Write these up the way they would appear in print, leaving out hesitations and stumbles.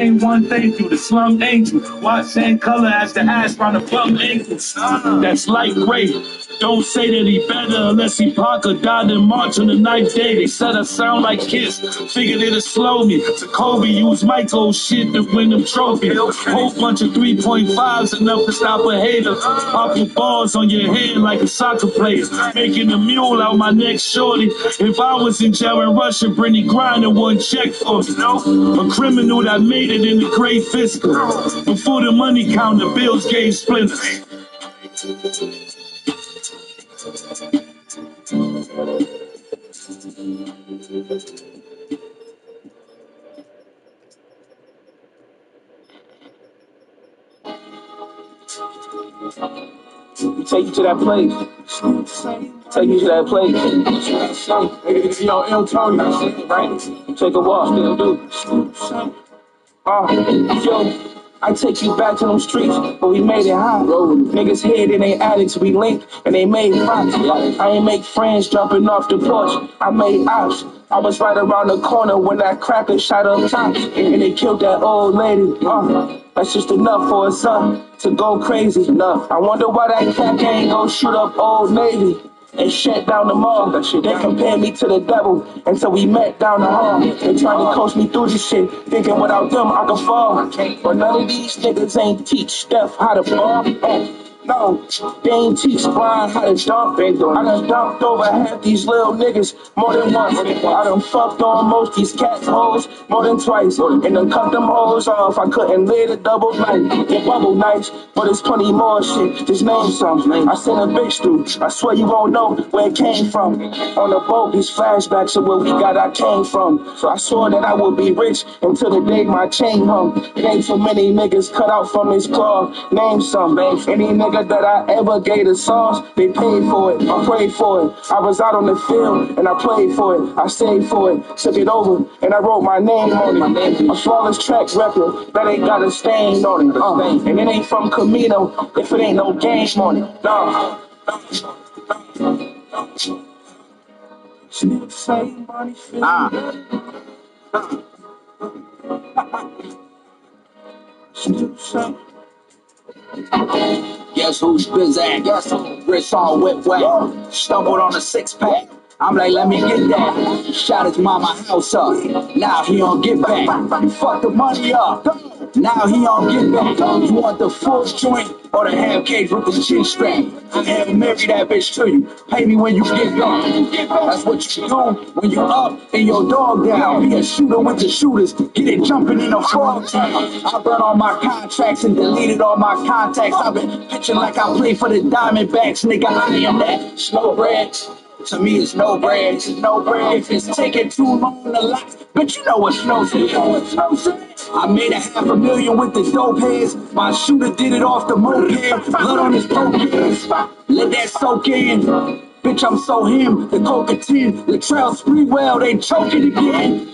Ain't one thing through the slum angel. Watch same color as the ash round the plum ankles. That's light gray. Don't say that he better unless he Parker died in March on the 9th day. They said I sound like Kiss. Figured it'll slow me. To Kobe use Michael shit to win them trophies. Whole bunch of 3.5s enough to stop a hater. Popping balls on your head like a soccer player. Making a mule out my neck shorty. If I was in jail in Russia, Brittany Griner wouldn't check for me. A criminal that made it in the great fiscal. Before the money counter, bills gave splinters. Take you to that place. Take you to that place. Yo, L. Tony, right? Take a walk, still do. Yo, I take you back to them streets, but we made it hot. Niggas hid in they attics, we linked, and they made props. I ain't make friends jumping off the porch, I made ops. I was right around the corner when that cracker shot up top, and they killed that old lady. That's just enough for a son to go crazy. I wonder why that cat ain't go shoot up Old Navy and shut down the mall. They compared me to the devil until we met down the hall. They trying to coach me through this shit, thinking without them I could fall. But none of these niggas ain't teach Steph how to ball. No, they ain't teach Brian how to dunk. I done dunked over half these little niggas more than once. I done fucked on most these cats' hoes more than twice. And done cut them hoes off. I couldn't lay the double night and bubble nights, but there's plenty more shit. Just name some. I sent a bitch through. I swear you won't know where it came from. On the boat, these flashbacks of where we got I came from. So I swore that I would be rich until the day my chain hung. It ain't too many niggas cut out from this cloth. Name some. Any nigga that I ever gave the sauce, they paid for it, I prayed for it. I was out on the field and I played for it, I saved for it, took it over and I wrote my name on it. A flawless track record that ain't got a stain on it. And it ain't from Camino if it ain't no game on it. Still same money feeling. Still same. Guess who's busy? Guess who? Wrist all whip wet. Stumbled on a 6-pack. I'm like, let me get that. Shot his mama house up. Now he don't get back. Fuck the money up. Now he don't get back. You want the full joint or the half cage with the chin strap? I have married that bitch to you. Pay me when you get gone. That's what you do when you up and your dog down. Be a shooter with the shooters. Get it jumping in a frog town. I burn all my contracts and deleted all my contacts. I've been pitching like I play for the Diamondbacks. Nigga, I am that. Slow bread. To me, it's no bread. It's no bread. If it's taking too long to last, but you know what snow says. I made $500,000 with the dope heads. My shooter did it off the moped. Blood on his focus. Let that soak in. Bitch, I'm so him. The coca-tin, the trail Spreewell, they choking again.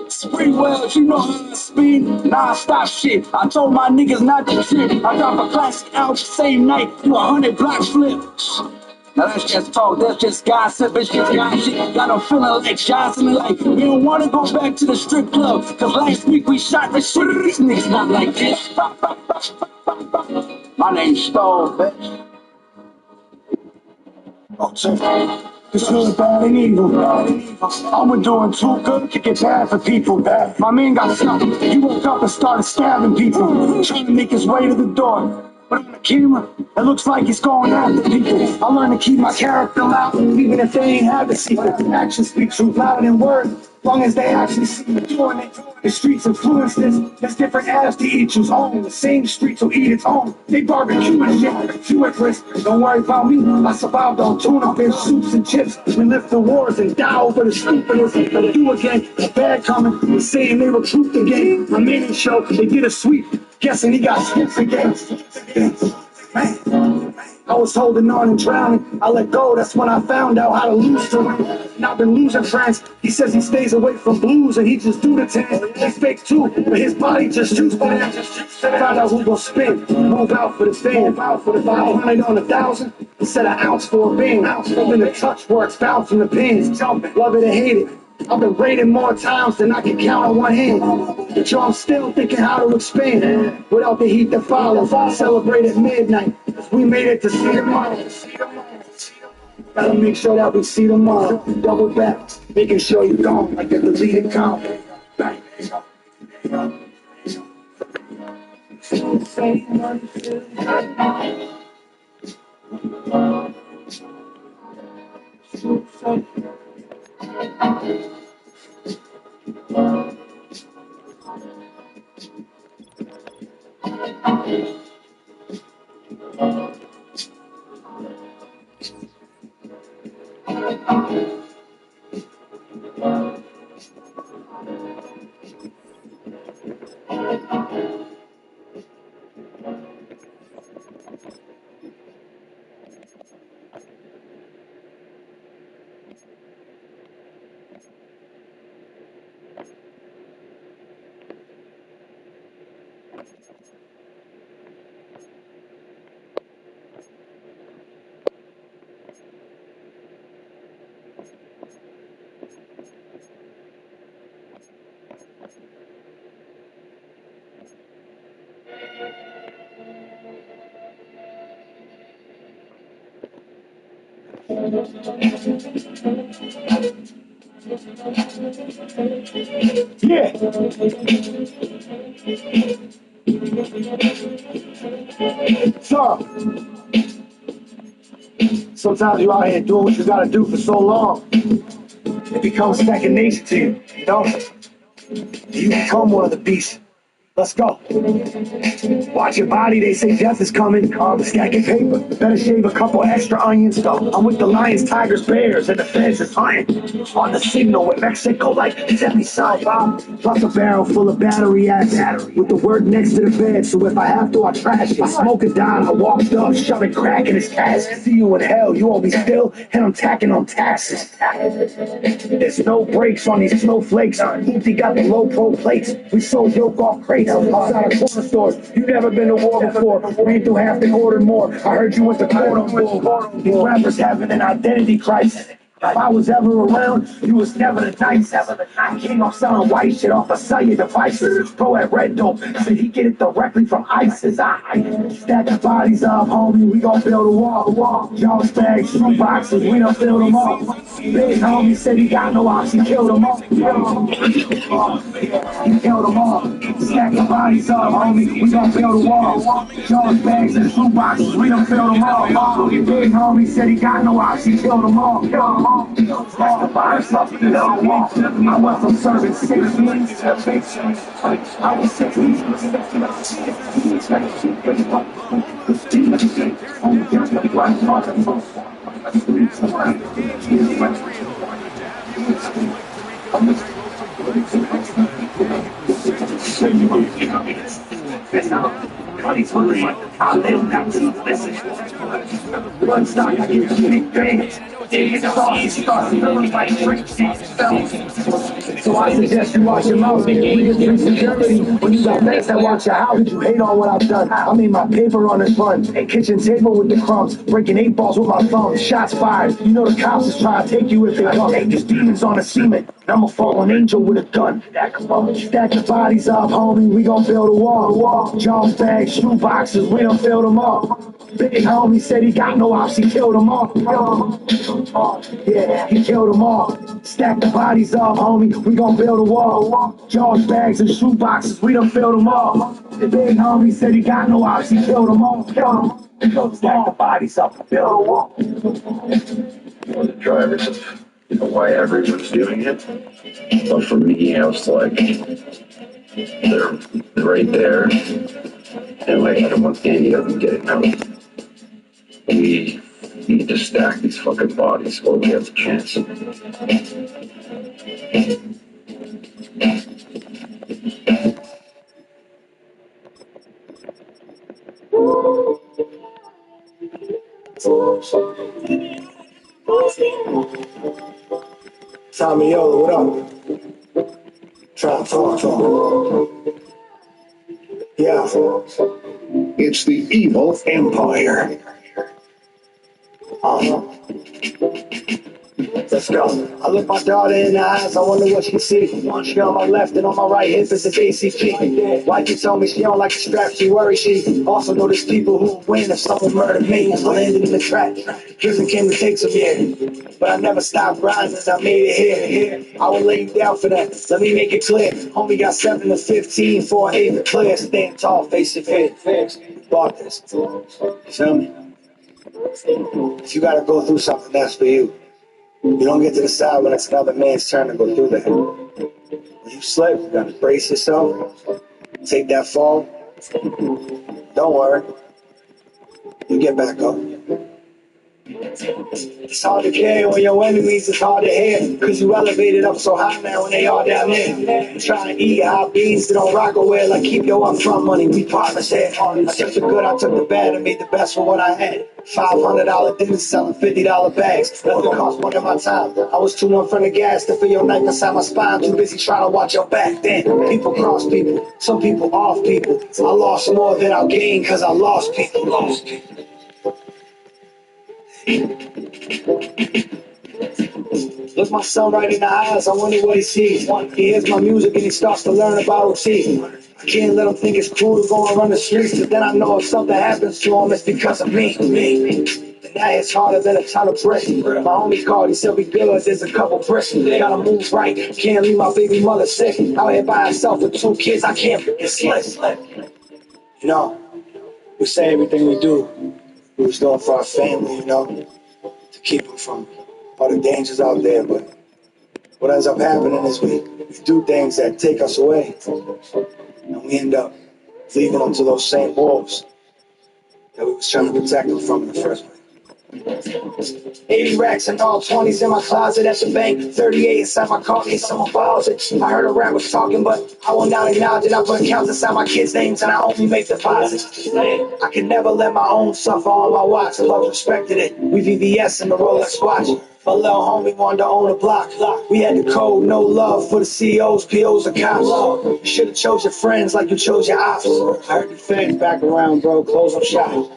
Spreewell, you know how I spin. Non-stop shit. I told my niggas not to trip. I drop a classic out the same night. Do 100 block flips. Now that's just talk, that's just gossip, it's just gossip. Got them feeling like Johnson and like, we don't want to go back to the strip club, cause last week we shot the shit. These niggas not like this. My name's Stone, bitch. It's good, bad, and evil. I'm doing too good to get bad for people. My man got something. He woke up and started stabbing people, trying to make his way to the door. But on the camera, it looks like he's going after people. I learned to keep my character loud, even if they ain't have the secret. Actions speak truth louder than words, long as they actually see me doing it. The streets influence this. There's different halves to each who's own. The same streets will eat its own. They barbecue and shit. Few at risk. Don't worry about me. I survived on tuna fish, soups and chips. We lift the wars and die over the stupidness. But do again. The bad coming. They're saying they recruit the game. My main show, they get a sweep. Guessing he got skips again. Man, I was holding on and drowning. I let go, that's when I found out how to lose to him. And I've been losing friends. He says he stays away from blues and he just do the 10. They fake too, but his body just shoots by them. Found out who gon' spin. Move out for the fame. Move out for the 500 on 1,000. Instead of ounce for a bean. Ounce in the touch works, bounce from the pins. Love it or hate it. I've been raided more times than I can count on one hand. But y'all still thinking how to expand without the heat that follows. I celebrate at midnight. We made it to see tomorrow. Gotta make sure that we see tomorrow. Double back, making sure you're gone like the deleted comment. Yeah. So, sometimes you out here doing what you gotta do for so long, it becomes second nature to you, you know? You become one of the beasts. Let's go. Watch your body, they say death is coming. Stacking paper, better shave a couple extra onions. I'm with the lions, tigers, bears, and the feds is hunting. On the signal with Mexico like semi side. Plus a barrel full of battery acid. With the word next to the bed, so if I have to, I trash it. I smoke it down, I walked up, shoving crack in his cask. See you in hell, you won't be still, and I'm tacking on taxes. There's no brakes on these snowflakes. Hoopty got the low pro plates. We sold yoke off crates outside of corner stores. You never been to war before. Ran through half and ordered more. I heard you went to court on bull. These rappers having an identity crisis. If I was ever around, you was never the nice. I came off selling white shit off of cellular devices. Pro at Red Dope said he get it directly from ISIS. I stack the bodies up, homie. We gon' build a wall. Jaws bags, shoe boxes, we done filled them all. Big homie said he got no ops, he killed them all. He killed them all. Stack the bodies up, homie. We gon' build a wall. Jaws bags and shoe boxes, we done filled them all. Big homie said he got no ops, he killed them all. Stack the bodies up, build a wall. I went from serving 6 weeks to 6 weeks. I was 6 weeks. One stock, I give you big bands. So I suggest you watch your mouth. We just drink some Germany. When you got mates that watch your house, you hate on what I've done. I made my paper on this run. Kitchen table with the crumbs. Breaking 8 balls with my thumbs. Shots fired. You know the cops is trying to take you if they come. There's demons on the cement. I'm a fallen angel with a gun. Stack your bodies up, homie. We gon' build a wall. Jaws bags, shoe boxes. We done filled them up. Big homie said he got no ops. He killed them all. Yeah, he killed them all. Stack the bodies up, homie. We gon' build a wall. Jaws bags and shoe boxes. We done filled them all. The big homie said he got no ops. He killed them all. Stack the bodies up, build a wall. The drivers of why everyone's doing it. But for me, I was like, they're right there. And like, I don't want any of them getting out. We need to stack these fucking bodies while we have the chance. Tommy, yo, what up? Try to talk to him. Yeah. It's the evil empire. Let's go. I look my daughter in the eyes, I wonder what she sees. She on my left and on my right hip is a ACP. Like you told me she don't like the strap, she worries. She also know there's people who win if someone murdered me. I landed in the trap. Prison came to take some years. But I never stopped grinding, I made it here. I will lay you down for that. Let me make it clear. Homie got 7 to 15 for 8 to clear. Stand tall, face it fit. Bought this. You feel me? If you gotta go through something, that's for you. You don't get to decide when it's another man's turn to go through that. When you slip, you gotta brace yourself. Take that fall. Don't worry. You get back up. It's hard to carry when your enemies, it's hard to hear. Cause you elevated up so high now when they all down there. You try to eat hot beans that don't rock away. Like keep your upfront money, we partners here. I took the good, I took the bad, and made the best for what I had. $500 dinners selling $50 bags. Nothing cost more than my time. I was too in front of gas to feel your knife inside my spine. Too busy trying to watch your back. Then people cross people, some people off people. I lost more than I gained cause I lost people. Look my son right in the eyes, I wonder what he sees. He hears my music and he starts to learn about OT. I can't let him think it's cool to go and run the streets, but then I know if something happens to him, it's because of me. And that hits harder than a ton of brick. My homie called, he said we good, there's a couple bricks. Gotta move right, can't leave my baby mother sick. Out here by herself with 2 kids, I can't get slick. You know, we say everything we do, we was doing for our family, you know, to keep them from all the dangers out there, but what ends up happening is we do things that take us away, and we end up leaving them to those same wolves that we was trying to protect them from in the first place. 80 racks and all 20s in my closet at the bank, 38 inside my car, need someone follows it. I heard a rap was talking, but I will not acknowledge it. I put accounts inside my kids' names and I only make deposits. I can never let my own suffer on my watch. Love respected it. We VVS in the Rolex watch. My little homie wanted to own a block. We had the code, no love for the CEOs, POs, and cops. You should have chose your friends like you chose your ops. I heard the fans back around, bro. Close up shop.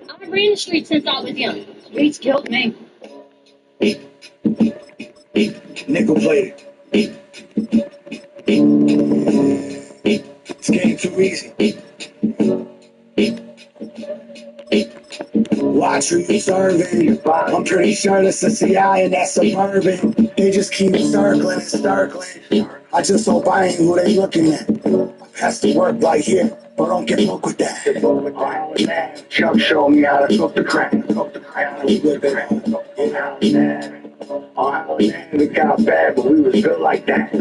I've ran the streets since I was young. Streets killed me. Nickel plated. It's getting too easy. Watch who you serving. I'm pretty sure that's the CI and that's suburban. They just keep circling and circling. I just hope I ain't who they looking at. I pass the work right here, but don't get hooked with that. Chuck showed me how to cook the crack. We got bad, but we was good like that.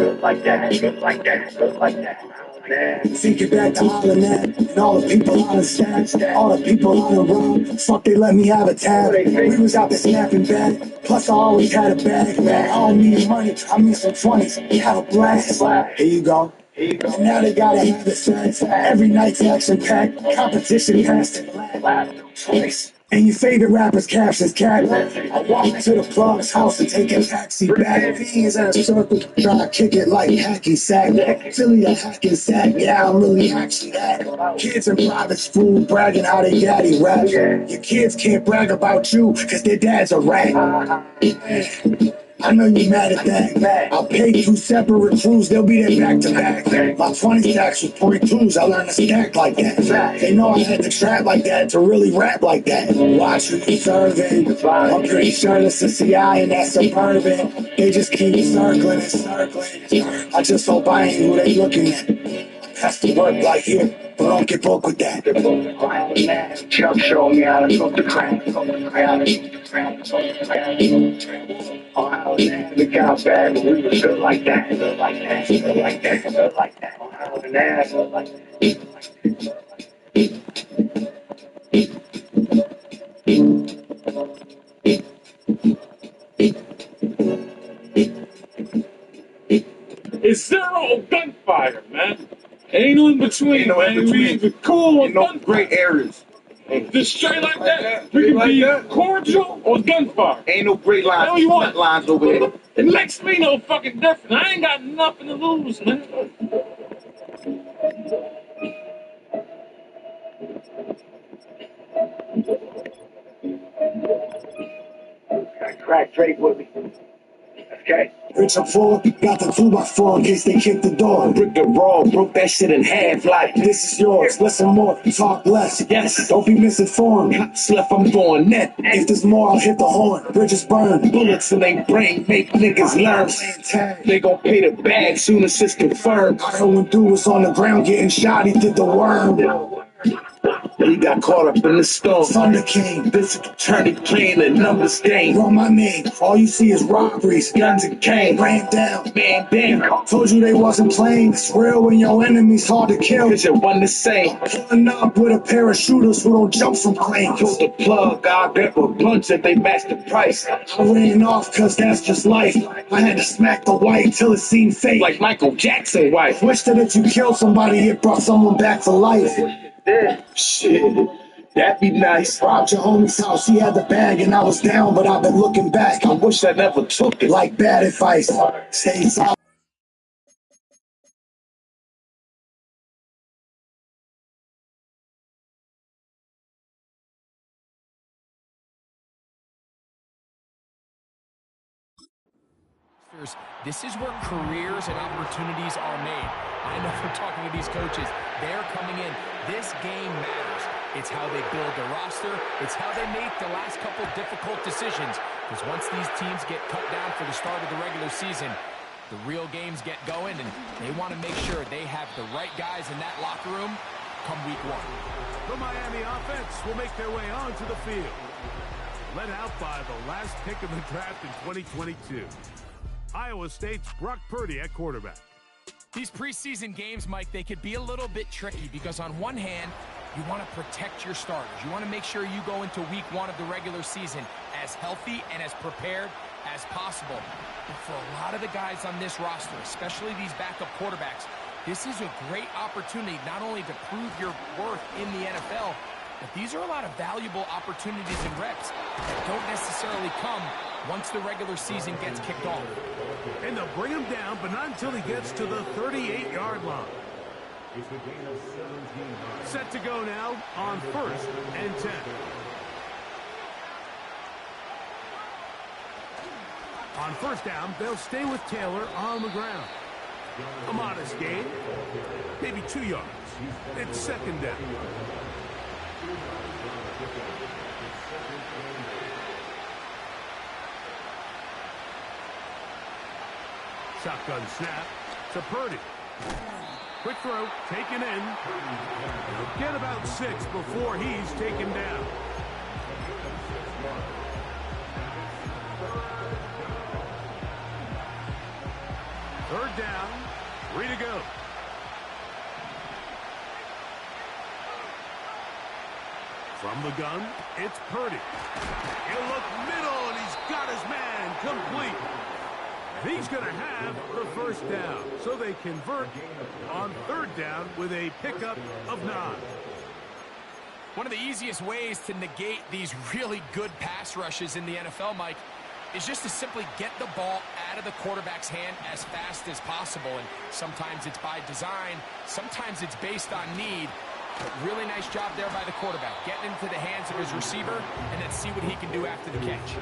Think it back to all of that, and all the people on the stats, all the people on the road. Fuck, they let me have a tab. We was out there snapping back. Plus, I always had a bag. I don't need money, I mean some 20s. Have a blast. Here you go. And now they gotta have it set. Every night's action packed. Competition past it. Twice. And your favorite rapper's captions cat. I walk to the plug's house and take a taxi back. Fiends in a circle, trying to kick it like hacky sack. Philly the hacking sack, yeah, I'm really actually that. Kids in private school bragging how they daddy rap. Your kids can't brag about you, cause their dad's a rat. I know you mad at that. I'll pay 2 separate recruits, they'll be there back to back. My 20 stacks with .2s, I learned to stack like that. They know I had to trap like that to really rap like that. Watch who you serving. I'm pretty sure that's the CI and that's suburban. They just keep circling and circling. I just hope I ain't who they looking at. Pass the work right here, but don't get broke with that. Chuck showed me how to cook the crack. Oh, man, we got bad, but we was good like that. It's zero gunfire, man. Ain't no in between, man. We either cool or No gunfire. gray areas. Just straight like that. We can be cordial or gunfire. Ain't no great lines. Hell you want? Lines over here. It makes me no fucking difference. I ain't got nothing to lose, man. Got crack Drake with me. Okay. Rich and full, got the 2x4 in case they kick the door. Brick the raw, broke that shit in half like This is yours, listen more, talk less. yes. Don't be misinformed. Cops left, I'm going net. If there's more, I'll hit the horn. Bridges burn. Bullets in they brain make niggas learn. They gon' pay the bag soon as it's confirmed. I heard when dude was on the ground getting shot, he did the worm. He got caught up in the storm. Thunder King, This attorney playing the numbers game. run my name. All you see is robberies, Guns and cane. ran down. Man, damn. Told you they wasn't playing. It's real when your enemy's hard to kill. Cause you're one the same. Pulling up with a pair of shooters who don't jump from planes. Pull the plug, I bet with blunts if they match the price. I ran off cause that's just life. I had to smack the white till it seemed fake. Like Michael Jackson wife. Wish that if you killed somebody, it brought someone back to life. Yeah, shit. That'd be nice. Robbed your homie's house, he had the bag and I was down, but I've been looking back. I wish I never took it. Like bad advice. Stay solid. This is where careers and opportunities are made. I know from talking to these coaches, they're coming in. This game matters. It's how they build the roster. It's how they make the last couple difficult decisions. Because once these teams get cut down for the start of the regular season, the real games get going, and they want to make sure they have the right guys in that locker room come week one. The Miami offense will make their way onto the field. Led out by the last pick of the draft in 2022. Iowa State's Brock Purdy at quarterback. These preseason games, Mike, they could be a little bit tricky because on one hand, you want to protect your starters. You want to make sure you go into week one of the regular season as healthy and as prepared as possible. But for a lot of the guys on this roster, especially these backup quarterbacks, this is a great opportunity not only to prove your worth in the NFL, but these are a lot of valuable opportunities and reps that don't necessarily come once the regular season gets kicked off. And they'll bring him down, but not until he gets to the 38-yard line. Set to go now on 1st and 10. On first down, they'll stay with Taylor on the ground. A modest gain, maybe 2 yards. It's 2nd down. Shotgun snap to Purdy. Quick throw, taken in. He'll get about 6 before he's taken down. Third down, 3 to go. From the gun, it's Purdy. He'll look middle, and he's got his man complete. And he's going to have the first down. So they convert on 3rd down with a pickup of 9. One of the easiest ways to negate these really good pass rushes in the NFL, Mike, is just to simply get the ball out of the quarterback's hand as fast as possible. And sometimes it's by design, sometimes it's based on need. But really nice job there by the quarterback, getting into the hands of his receiver and then see what he can do after the catch.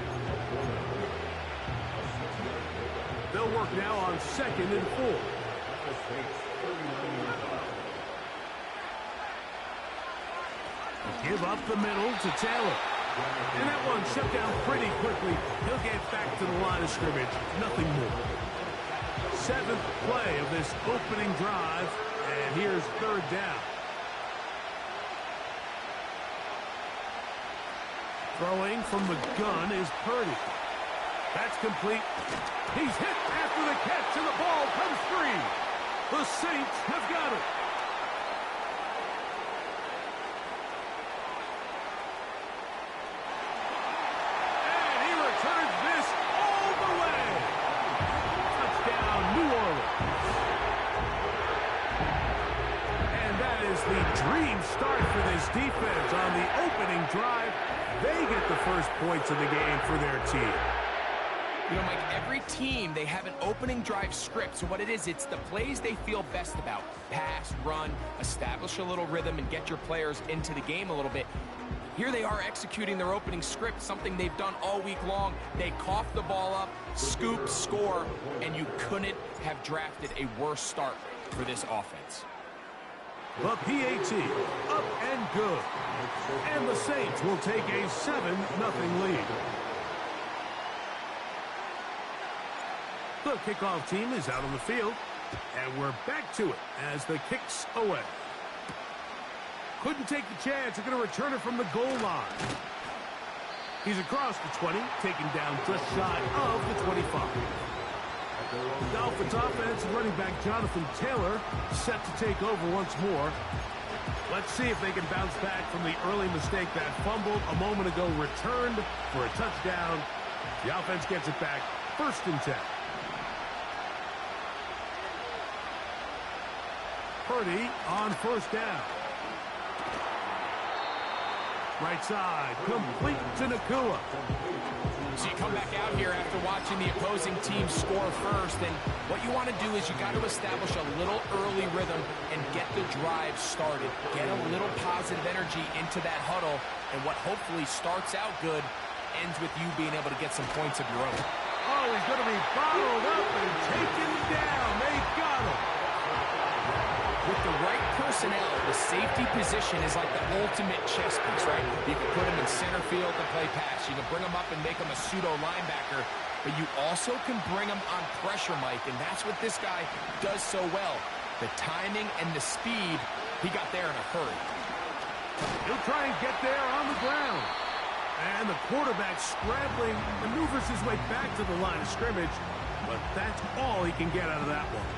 They'll work now on 2nd and 4. Give up the middle to Taylor. And that one shut down pretty quickly. He'll get back to the line of scrimmage. Nothing more. 7th play of this opening drive. And here's 3rd down. Throwing from the gun is Purdy. That's complete. He's hit after the catch, and the ball comes free. The Saints have got it. And he returns this all the way. Touchdown, New Orleans. And that is the dream start for this defense on the opening drive, they get the first points of the game for their team. You know, Mike, every team, they have an opening drive script. So what it is, it's the plays they feel best about. Pass, run, establish a little rhythm, and get your players into the game a little bit. Here they are executing their opening script, something they've done all week long. They cough the ball up, scoop, score, and you couldn't have drafted a worse start for this offense. The PAT, up and good. And the Saints will take a 7-0 lead. The kickoff team is out on the field, and we're back to it as the kick's away. Couldn't take the chance. They're going to return it from the goal line. He's across the 20, taken down just shy of the 25. The Dolphins offense and running back Jonathan Taylor set to take over once more. Let's see if they can bounce back from the early mistake that fumbled a moment ago, returned for a touchdown. The offense gets it back, 1st and 10. Purdy on 1st down. Right side, complete to Nakua. So you come back out here after watching the opposing team score first, and what you want to do is you got to establish a little early rhythm and get the drive started. Get a little positive energy into that huddle, and what hopefully starts out good ends with you being able to get some points of your own. Oh, he's going to be bottled up and taken down. They got him. With the right personnel, the safety position is like the ultimate chess piece, right? You can put him in center field to play pass. You can bring him up and make him a pseudo linebacker, but you also can bring him on pressure, Mike, and that's what this guy does so well. The timing and the speed, he got there in a hurry. He'll try and get there on the ground. And the quarterback scrambling, maneuvers his way back to the line of scrimmage, but that's all he can get out of that one.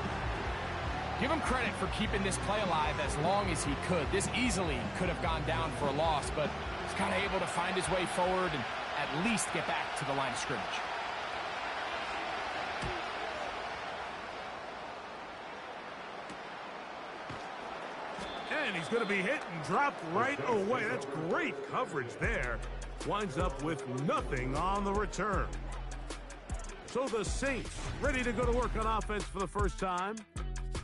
Give him credit for keeping this play alive as long as he could. This easily could have gone down for a loss, but he's kind of able to find his way forward and at least get back to the line of scrimmage. And he's going to be hit and dropped right away. That's great coverage there. Winds up with nothing on the return. So the Saints ready to go to work on offense for the first time.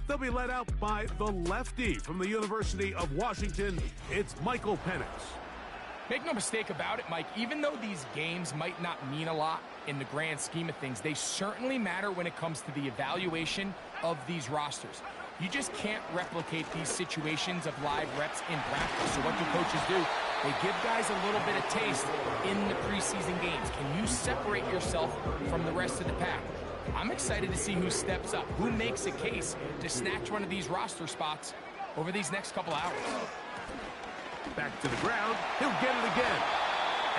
They'll be led out by the lefty from the University of Washington. It's Michael Penix. Make no mistake about it, Mike, even though these games might not mean a lot in the grand scheme of things, they certainly matter when it comes to the evaluation of these rosters. You just can't replicate these situations of live reps in practice. So what do coaches do? They give guys a little bit of taste in the preseason games. Can you separate yourself from the rest of the pack? I'm excited to see who steps up, who makes a case to snatch one of these roster spots over these next couple hours. Back to the ground. He'll get it again.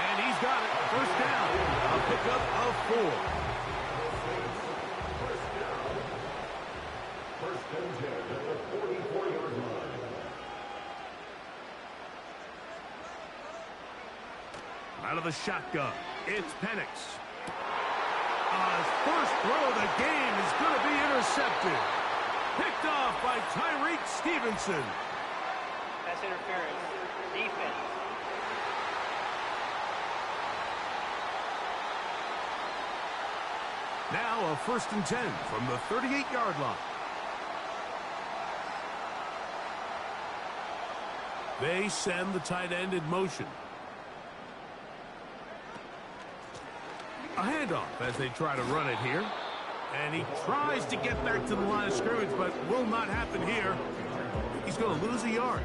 And he's got it. 1st down. A pickup of 4. First and 10 at the 44-yard line. Out of the shotgun, it's Penix. His first throw of the game is going to be intercepted. Picked off by Tyreek Stevenson. That's interference. Defense. Now a 1st and 10 from the 38-yard line. They send the tight end in motion. A handoff as they try to run it here. And he tries to get back to the line of scrimmage, but will not happen here. He's going to lose a yard.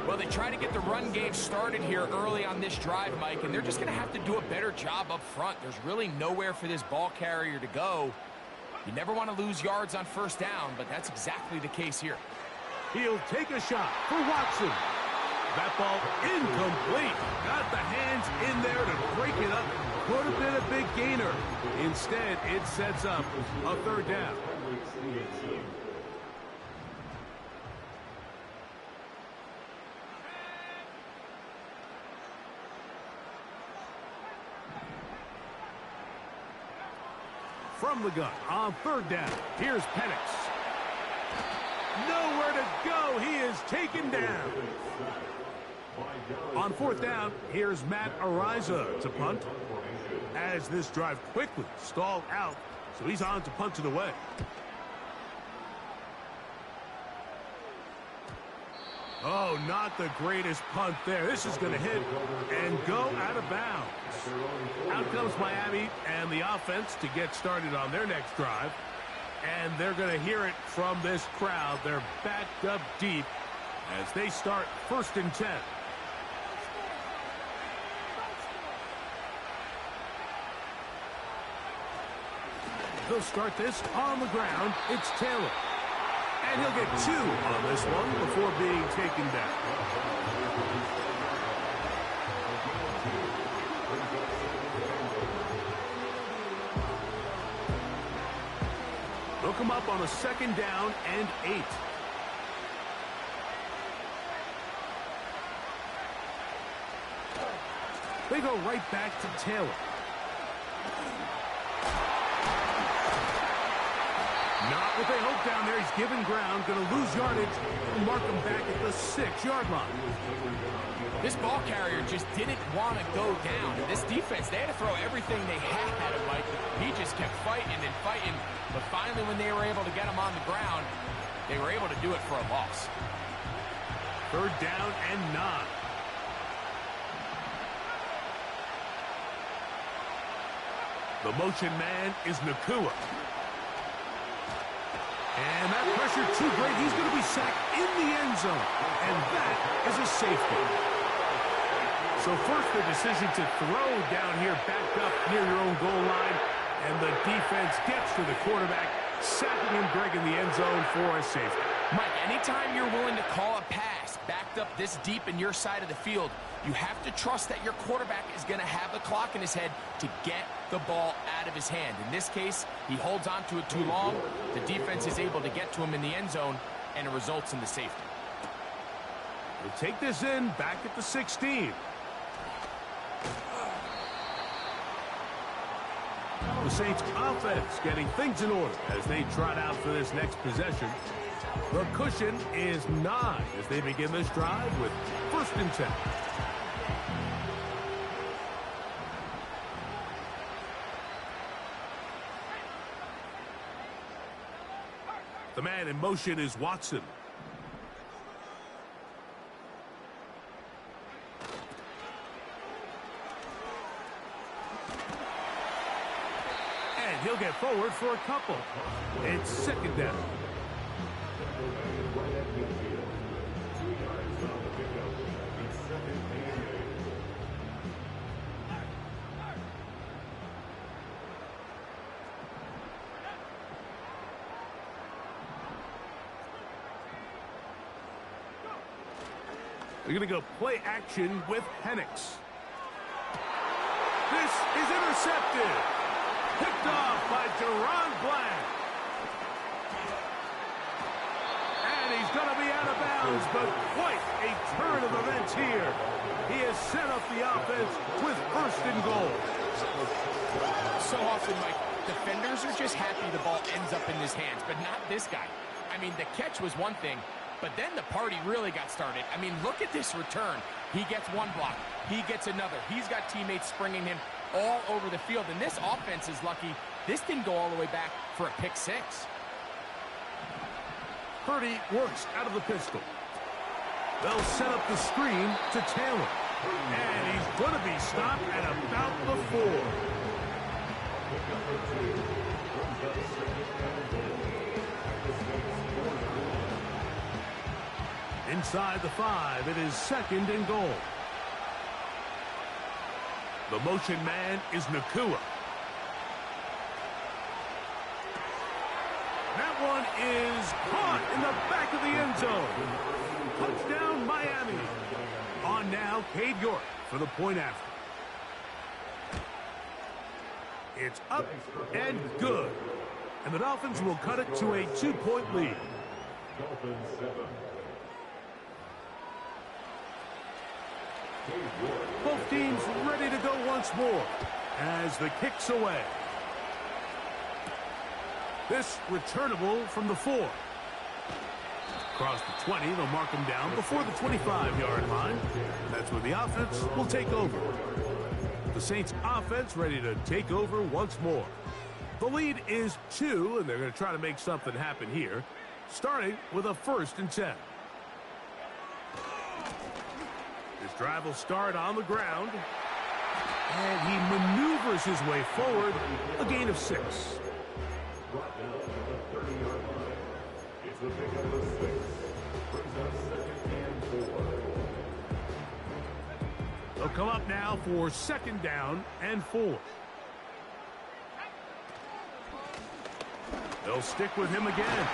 Well, they try to get the run game started here early on this drive, Mike, and they're just going to have to do a better job up front. There's really nowhere for this ball carrier to go. You never want to lose yards on 1st down, but that's exactly the case here. He'll take a shot for Watson. That ball incomplete. Got the hands in there to break it up. Could have been a big gainer. Instead, it sets up a 3rd down. From the gun on 3rd down, here's Penix. Nowhere to go. He is taken down. On fourth down, here's Matt Ariza to punt. As this drive quickly stalled out, so he's on to punt it away. Oh, not the greatest punt there. This is going to hit and go out of bounds. Out comes Miami and the offense to get started on their next drive. And they're going to hear it from this crowd. They're backed up deep as they start 1st and 10. They'll start this on the ground. It's Taylor. And he'll get 2 on this one before being taken down. They'll come up on a 2nd down and 8. They go right back to Taylor. Not what they hoped down there. He's given ground, going to lose yardage, and mark him back at the 6-yard line. This ball carrier just didn't want to go down. And this defense, they had to throw everything they had at him, Mike. He just kept fighting and fighting. But finally, when they were able to get him on the ground, they were able to do it for a loss. 3rd down and 9. The motion man is Nakua. And that pressure too great. He's going to be sacked in the end zone. And that is a safety. So first the decision to throw down here backed up near your own goal line. And the defense gets to the quarterback, sacking him, Greg, in the end zone for a safety. Mike, anytime you're willing to call a pass backed up this deep in your side of the field, you have to trust that your quarterback is going to have the clock in his head to get the ball out of his hand. In this case, he holds on to it too long. The defense is able to get to him in the end zone, and it results in the safety. We'll take this in back at the 16. The Saints offense getting things in order as they trot out for this next possession. The cushion is 9 as they begin this drive with 1st and 10. The man in motion is Watson. And he'll get forward for a couple. It's 2nd down. They're going to go play action with Penix. This is intercepted. Picked off by Jawn Bland. And he's going to be out of bounds, but quite a turn of events here. He has set up the offense with 1st and goal. So often, Mike, defenders are just happy the ball ends up in his hands, but not this guy. I mean, the catch was one thing, but then the party really got started. I mean, look at this return. He gets one block. He gets another. He's got teammates springing him all over the field. And this offense is lucky this didn't go all the way back for a pick 6. Purdy works out of the pistol. They'll set up the screen to Taylor. And he's going to be stopped at about the 4. Inside the 5, it is 2nd and goal. The motion man is Nakua. That one is caught in the back of the end zone. Touchdown, Miami. On now, Cade York for the point after. It's up and good. And the Dolphins will cut it to a 2-point lead. Dolphins 7. Both teams ready to go once more as the kick's away. This returnable from the 4. Across the 20, they'll mark him down before the 25-yard line. That's where the offense will take over. The Saints offense ready to take over once more. The lead is 2, and they're going to try to make something happen here, starting with a 1st and 10. This drive will start on the ground, and he maneuvers his way forward, a gain of 6. It's the pick of the 6. Brings up 2nd and 4. They'll come up now for 2nd down and 4. They'll stick with him again.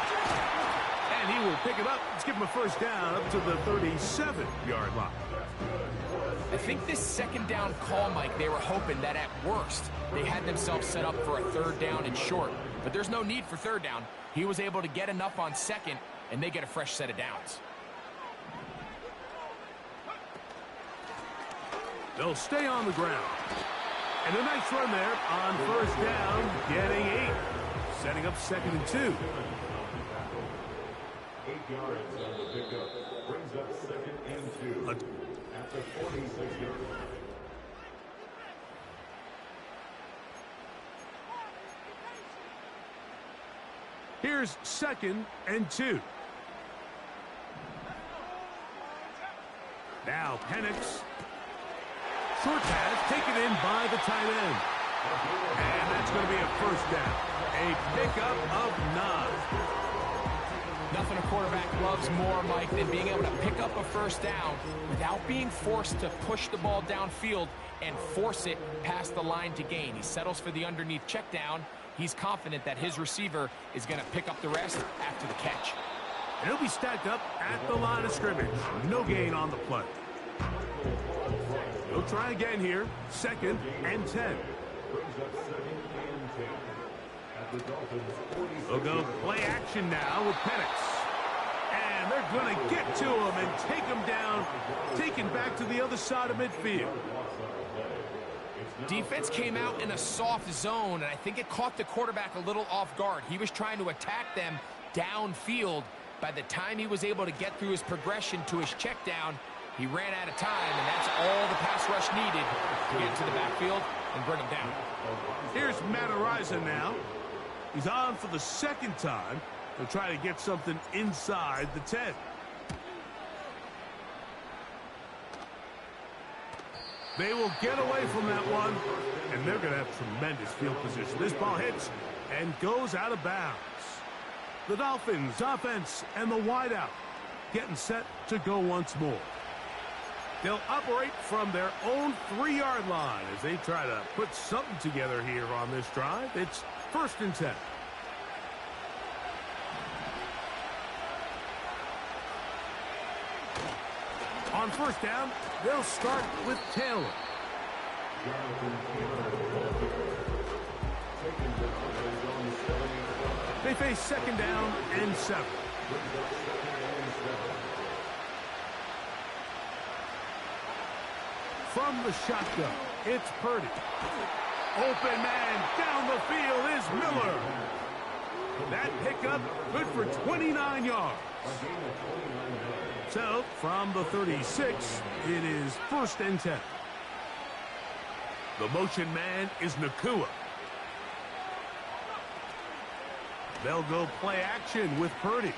And he will pick it up. Let's give him a 1st down up to the 37-yard line. I think this 2nd down call, Mike, they were hoping that at worst they had themselves set up for a 3rd down and short. But there's no need for 3rd down. He was able to get enough on 2nd, and they get a fresh set of downs. They'll stay on the ground. And a nice run there on 1st down, getting 8. Setting up 2nd and 2. 8 yards on the pickup. Brings up 2nd and 2. After 46 yards. Here's 2nd and 2. Now Penix. Short pass taken in by the tight end. And that's going to be a 1st down. A pickup of 9. Nothing a quarterback loves more, Mike, than being able to pick up a 1st down without being forced to push the ball downfield and force it past the line to gain. He settles for the underneath check down. He's confident that his receiver is going to pick up the rest after the catch. And he'll be stacked up at the line of scrimmage. No gain on the play. He'll try again here. 2nd and 10. They'll go play action now with Penix. And they're going to get to him and take him down, take him back to the other side of midfield. Defense came out in a soft zone, and I think it caught the quarterback a little off guard. He was trying to attack them downfield. By the time he was able to get through his progression to his check down, he ran out of time, and that's all the pass rush needed to get to the backfield and bring him down. Here's Matt now. He's on for the 2nd time. They'll try to get something inside the 10. They will get away from that one, and they're going to have tremendous field position. This ball hits and goes out of bounds. The Dolphins offense and the wideout getting set to go once more. They'll operate from their own 3-yard line as they try to put something together here on this drive. It's 1st and 10. On 1st down, they'll start with Taylor. They face 2nd down and 7. From the shotgun, it's Purdy. Open man down the field is Miller. That pickup good for 29 yards. So, from the 36, it is 1st and 10. The motion man is Nakua. They'll go play action with Purdy.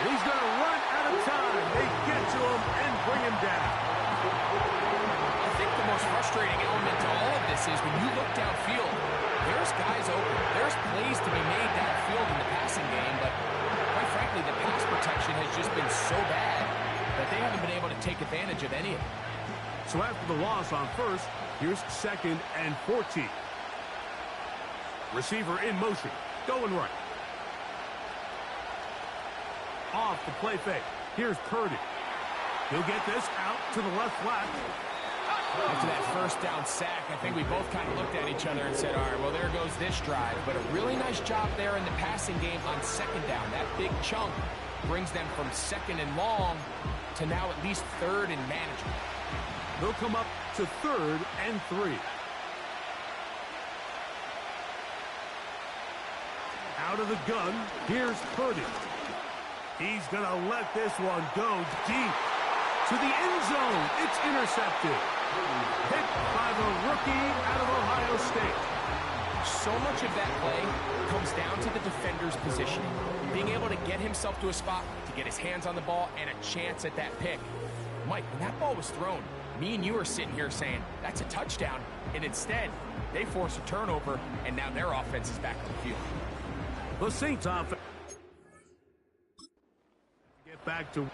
He's going to run out of time. They get to him and bring him down. I think the most frustrating element to all of this is when you look downfield, there's guys open. There's plays to be made downfield in the passing game, but quite frankly, the pass protection has just been so bad that they haven't been able to take advantage of any of it. So after the loss on 1st, here's 2nd and 14. Receiver in motion, going right. Off the play fake. Here's Purdy. He'll get this out to the left flat. After that 1st down sack, I think we both kind of looked at each other and said, all right, well, there goes this drive. But a really nice job there in the passing game on 2nd down. That big chunk brings them from 2nd and long to now at least 3rd and manageable. They'll come up to 3rd and 3. Out of the gun, here's Purdy. He's going to let this one go deep. To the end zone, it's intercepted. Picked by the rookie out of Ohio State. So much of that play comes down to the defender's positioning, being able to get himself to a spot, to get his hands on the ball, and a chance at that pick. Mike, when that ball was thrown, me and you are sitting here saying, that's a touchdown, and instead, they force a turnover, and now their offense is back on the field. The Saints offense get back to...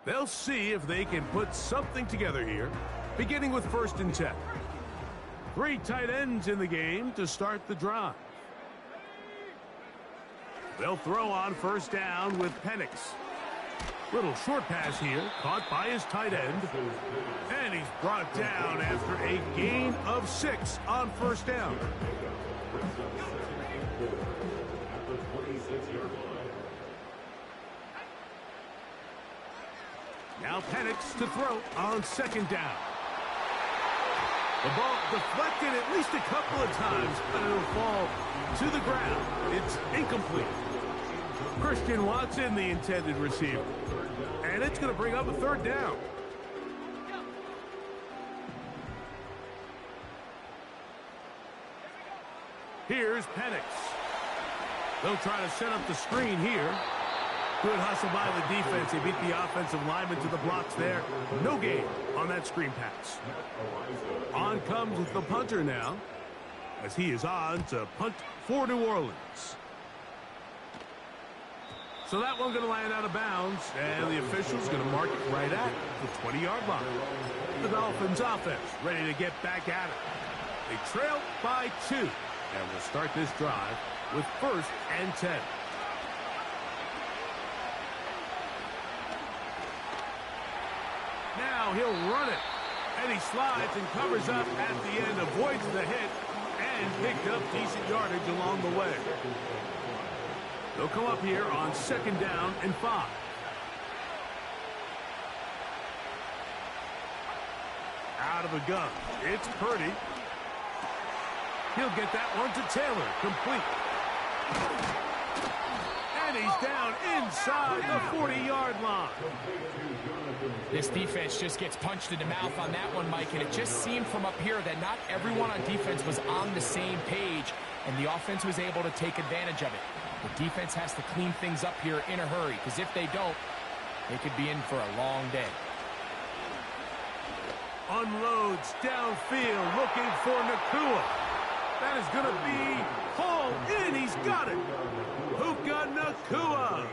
They'll see if they can put something together here, beginning with 1st and 10. 3 tight ends in the game to start the drive. They'll throw on 1st down with Penix. Little short pass here, caught by his tight end. And he's brought down after a gain of 6 on 1st down. Now Penix to throw on 2nd down. The ball deflected at least a couple of times, but it'll fall to the ground. It's incomplete. Christian Watson, the intended receiver. And it's going to bring up a 3rd down. Here's Penix. They'll try to set up the screen here. Good hustle by the defense. They beat the offensive lineman to the blocks there. No gain on that screen pass. On comes the punter now, as he is on to punt for New Orleans. So that one going to land out of bounds, and the official's going to mark it right at the 20-yard line. The Dolphins offense ready to get back at it. They trail by 2, and will start this drive with 1st and 10. Now he'll run it, and he slides and covers up at the end, avoids the hit, and picked up decent yardage along the way. They'll come up here on 2nd down and 5. Out of the gun, it's Purdy. He'll get that one to Taylor, complete. And he's down inside the 40-yard line. This defense just gets punched in the mouth on that one, Mike, and it just seemed from up here that not everyone on defense was on the same page, and the offense was able to take advantage of it. The defense has to clean things up here in a hurry, because if they don't, they could be in for a long day. Unloads downfield, looking for Nakua. That is going to be hauled in. He's got it. Puka Nakua.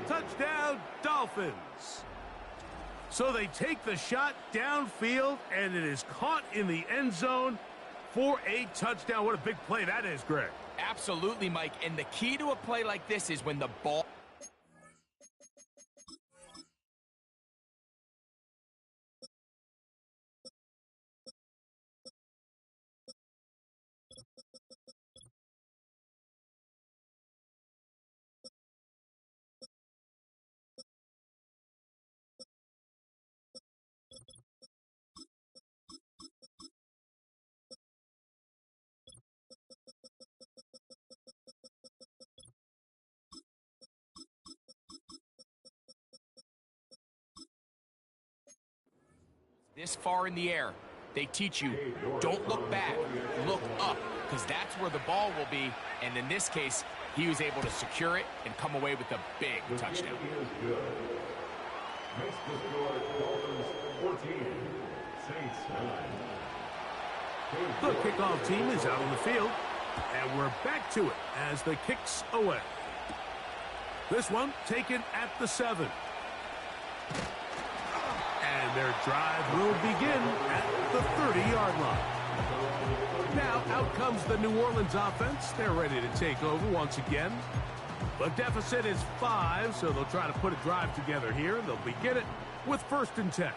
Touchdown, Dolphins. So they take the shot downfield, and it is caught in the end zone for a touchdown. What a big play that is, Greg. Absolutely, Mike. And the key to a play like this is when the ball... This far in the air, they teach you, don't look back, look up, because that's where the ball will be. And in this case, he was able to secure it and come away with a big touchdown. Makes the score Dolphins 14, Saints 9. The kickoff team is out on the field, and we're back to it as the kick's away. This one taken at the 7. And their drive will begin at the 30-yard line. Now out comes the New Orleans offense. They're ready to take over once again. The deficit is 5, so they'll try to put a drive together here. They'll begin it with 1st and 10.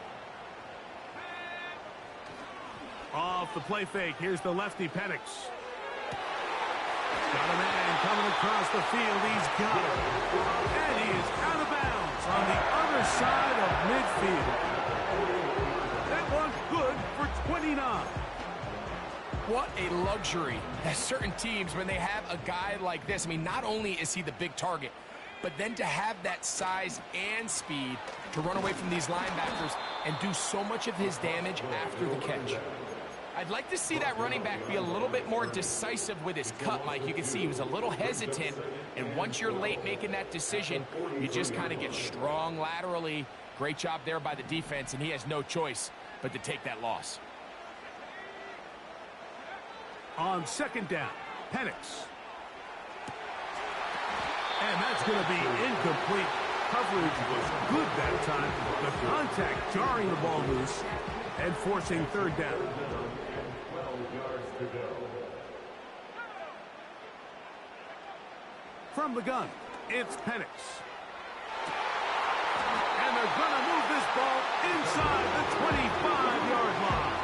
Off the play fake, here's the lefty, Penix. Got a man coming across the field. He's got it. And he is out of bounds on the other side of midfield. That one's good for 29. What a luxury that certain teams, when they have a guy like this, I mean, not only is he the big target, but then to have that size and speed to run away from these linebackers and do so much of his damage after the catch. I'd like to see that running back be a little bit more decisive with his cut, Mike. You can see he was a little hesitant, and once you're late making that decision, you just kind of get strong laterally. Great job there by the defense, and he has no choice but to take that loss. On 2nd down, Penix. And that's going to be incomplete. Coverage was good that time. The contact jarring the ball loose and forcing 3rd down. 12 yards to go. From the gun, it's Penix. And they're going to move this ball inside the 25-yard line.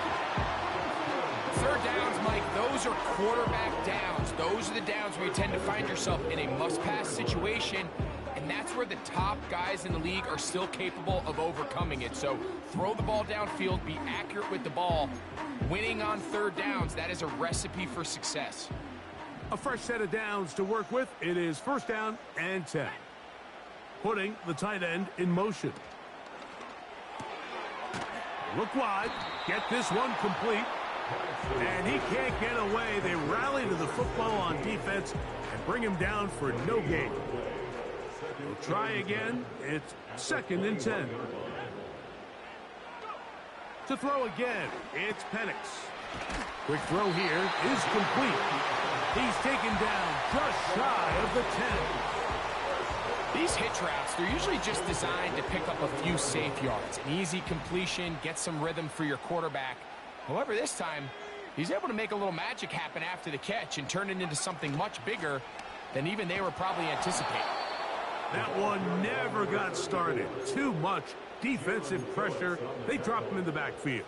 3rd downs, Mike, those are quarterback downs. Those are the downs where you tend to find yourself in a must-pass situation, and that's where the top guys in the league are still capable of overcoming it. So throw the ball downfield, be accurate with the ball. Winning on 3rd downs, that is a recipe for success. A fresh set of downs to work with. It is 1st down and 10. Putting the tight end in motion. Look wide. Get this one complete. And he can't get away. They rally to the football on defense and bring him down for no gain. We'll try again. It's 2nd and 10. To throw again, it's Penix. Quick throw here is complete. He's taken down just shy of the 10. These hitch routes, they're usually just designed to pick up a few safe yards. An easy completion, get some rhythm for your quarterback. However, this time, he's able to make a little magic happen after the catch and turn it into something much bigger than even they were probably anticipating. That one never got started. Too much defensive pressure. They drop him in the backfield.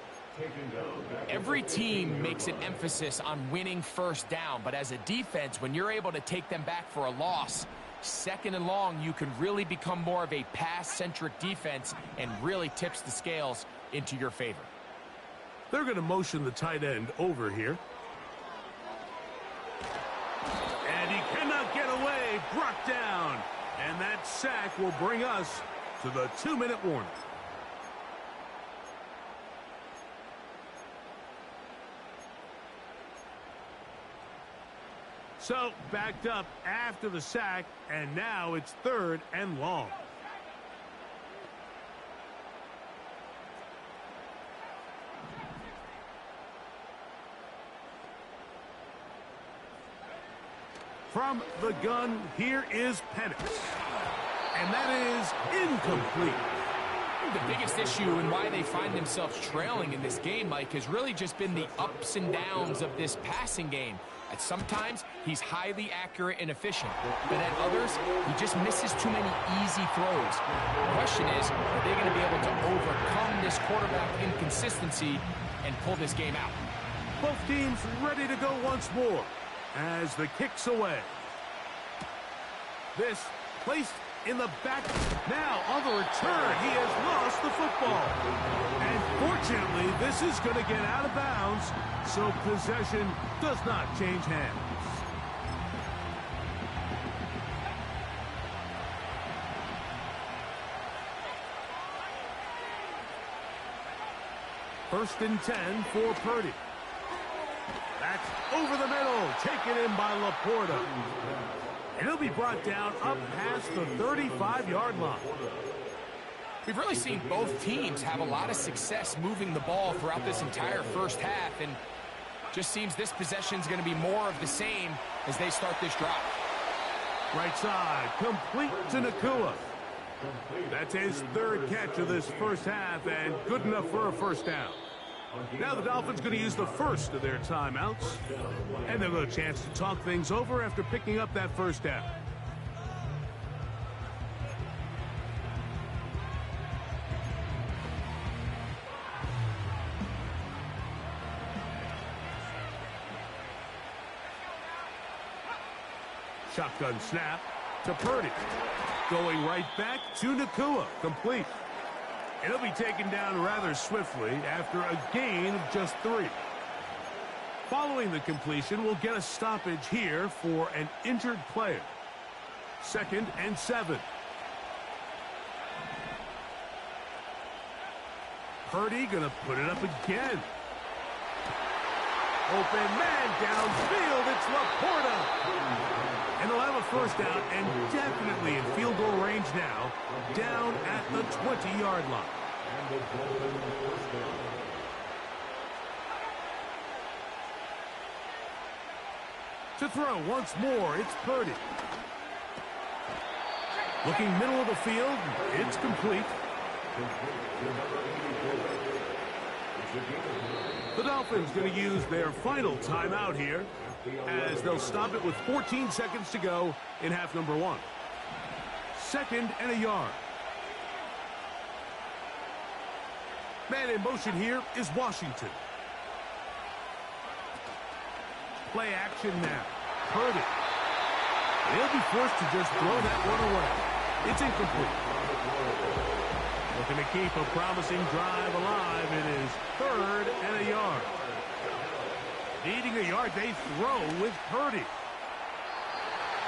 Every team makes an emphasis on winning 1st down, but as a defense, when you're able to take them back for a loss, 2nd and long, you can really become more of a pass-centric defense and really tips the scales into your favor. They're going to motion the tight end over here. And he cannot get away. Brought down. And that sack will bring us to the 2-minute warning. So, backed up after the sack, and now it's 3rd and long. From the gun, here is Penix. And that is incomplete. The biggest issue and why they find themselves trailing in this game, Mike, has really just been the ups and downs of this passing game. At sometimes, he's highly accurate and efficient, but at others, he just misses too many easy throws. The question is, are they going to be able to overcome this quarterback inconsistency and pull this game out? Both teams ready to go once more as the kick's away. This placed in the back. Now on the return, he has lost the football. And fortunately, this is going to get out of bounds, so possession does not change hands. First and 10 for Purdy. That's over the middle, taken in by Laporta. And he'll be brought down up past the 35-yard line. We've really seen both teams have a lot of success moving the ball throughout this entire first half, and just seems this possession is going to be more of the same as they start this drive. Right side, complete to Nakua. That's his third catch of this first half, and good enough for a first down. Now the Dolphins going to use the first of their timeouts, and they'll get a chance to talk things over after picking up that first down. Shotgun snap to Purdy. Going right back to Nakua. Complete. And he'll be taken down rather swiftly after a gain of just 3. Following the completion, we'll get a stoppage here for an injured player. 2nd and 7. Purdy gonna put it up again. Open man downfield. It's Laporta. And they'll have a first down and definitely in field goal range now, down at the 20-yard line. To throw once more, it's Purdy. Looking middle of the field, it's complete. The Dolphins going to use their final timeout here, as they'll stop it with 14 seconds to go in half number 1. 2nd and a yard. Man in motion here is Washington. Play action now. Purdy. And he'll be forced to just throw that one away. It's incomplete. Looking to keep a promising drive alive. It is 3rd and a yard. Needing a yard, they throw with Purdy.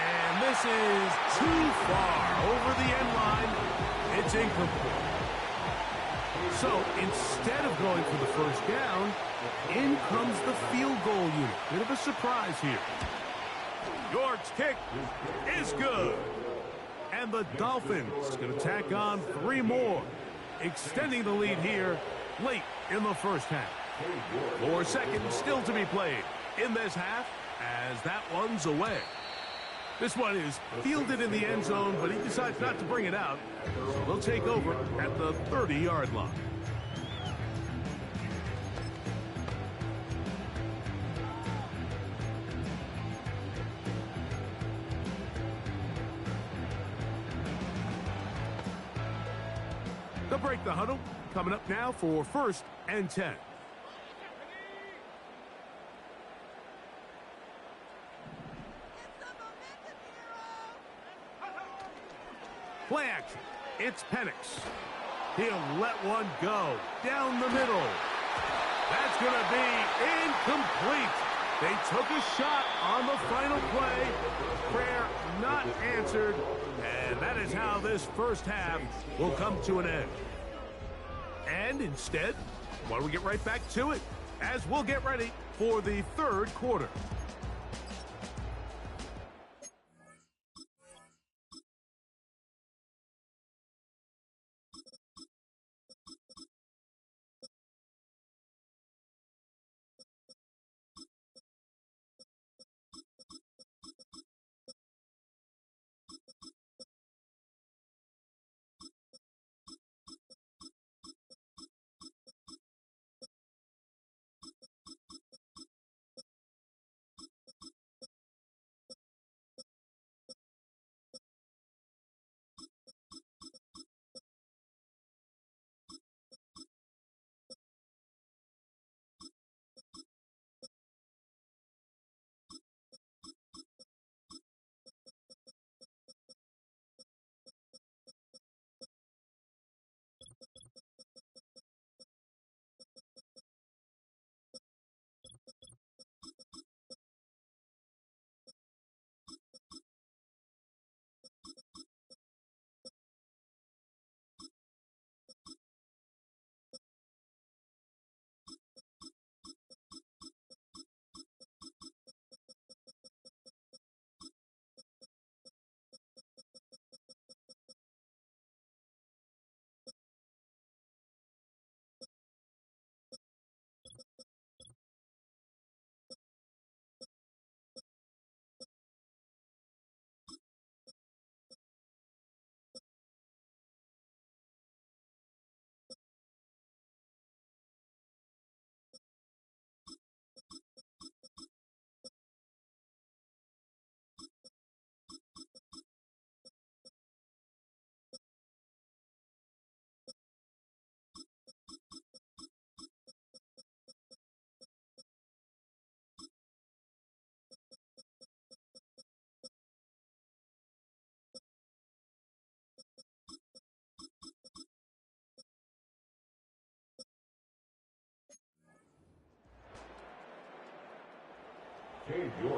And this is too far over the end line. It's incomplete. So instead of going for the first down, in comes the field goal unit. Bit of a surprise here. York's kick is good. And the Dolphins going to tack on 3 more, extending the lead here late in the first half. 4 seconds still to be played in this half as that one's away. This one is fielded in the end zone, but he decides not to bring it out. So they'll take over at the 30-yard line. They'll break the huddle. Coming up now for 1st and 10. Play action. It's Penix. He'll let one go down the middle. That's going to be incomplete. They took a shot on the final play. Prayer not answered. And that is how this first half will come to an end. And instead, why don't we get right back to it as we'll get ready for the 3rd quarter.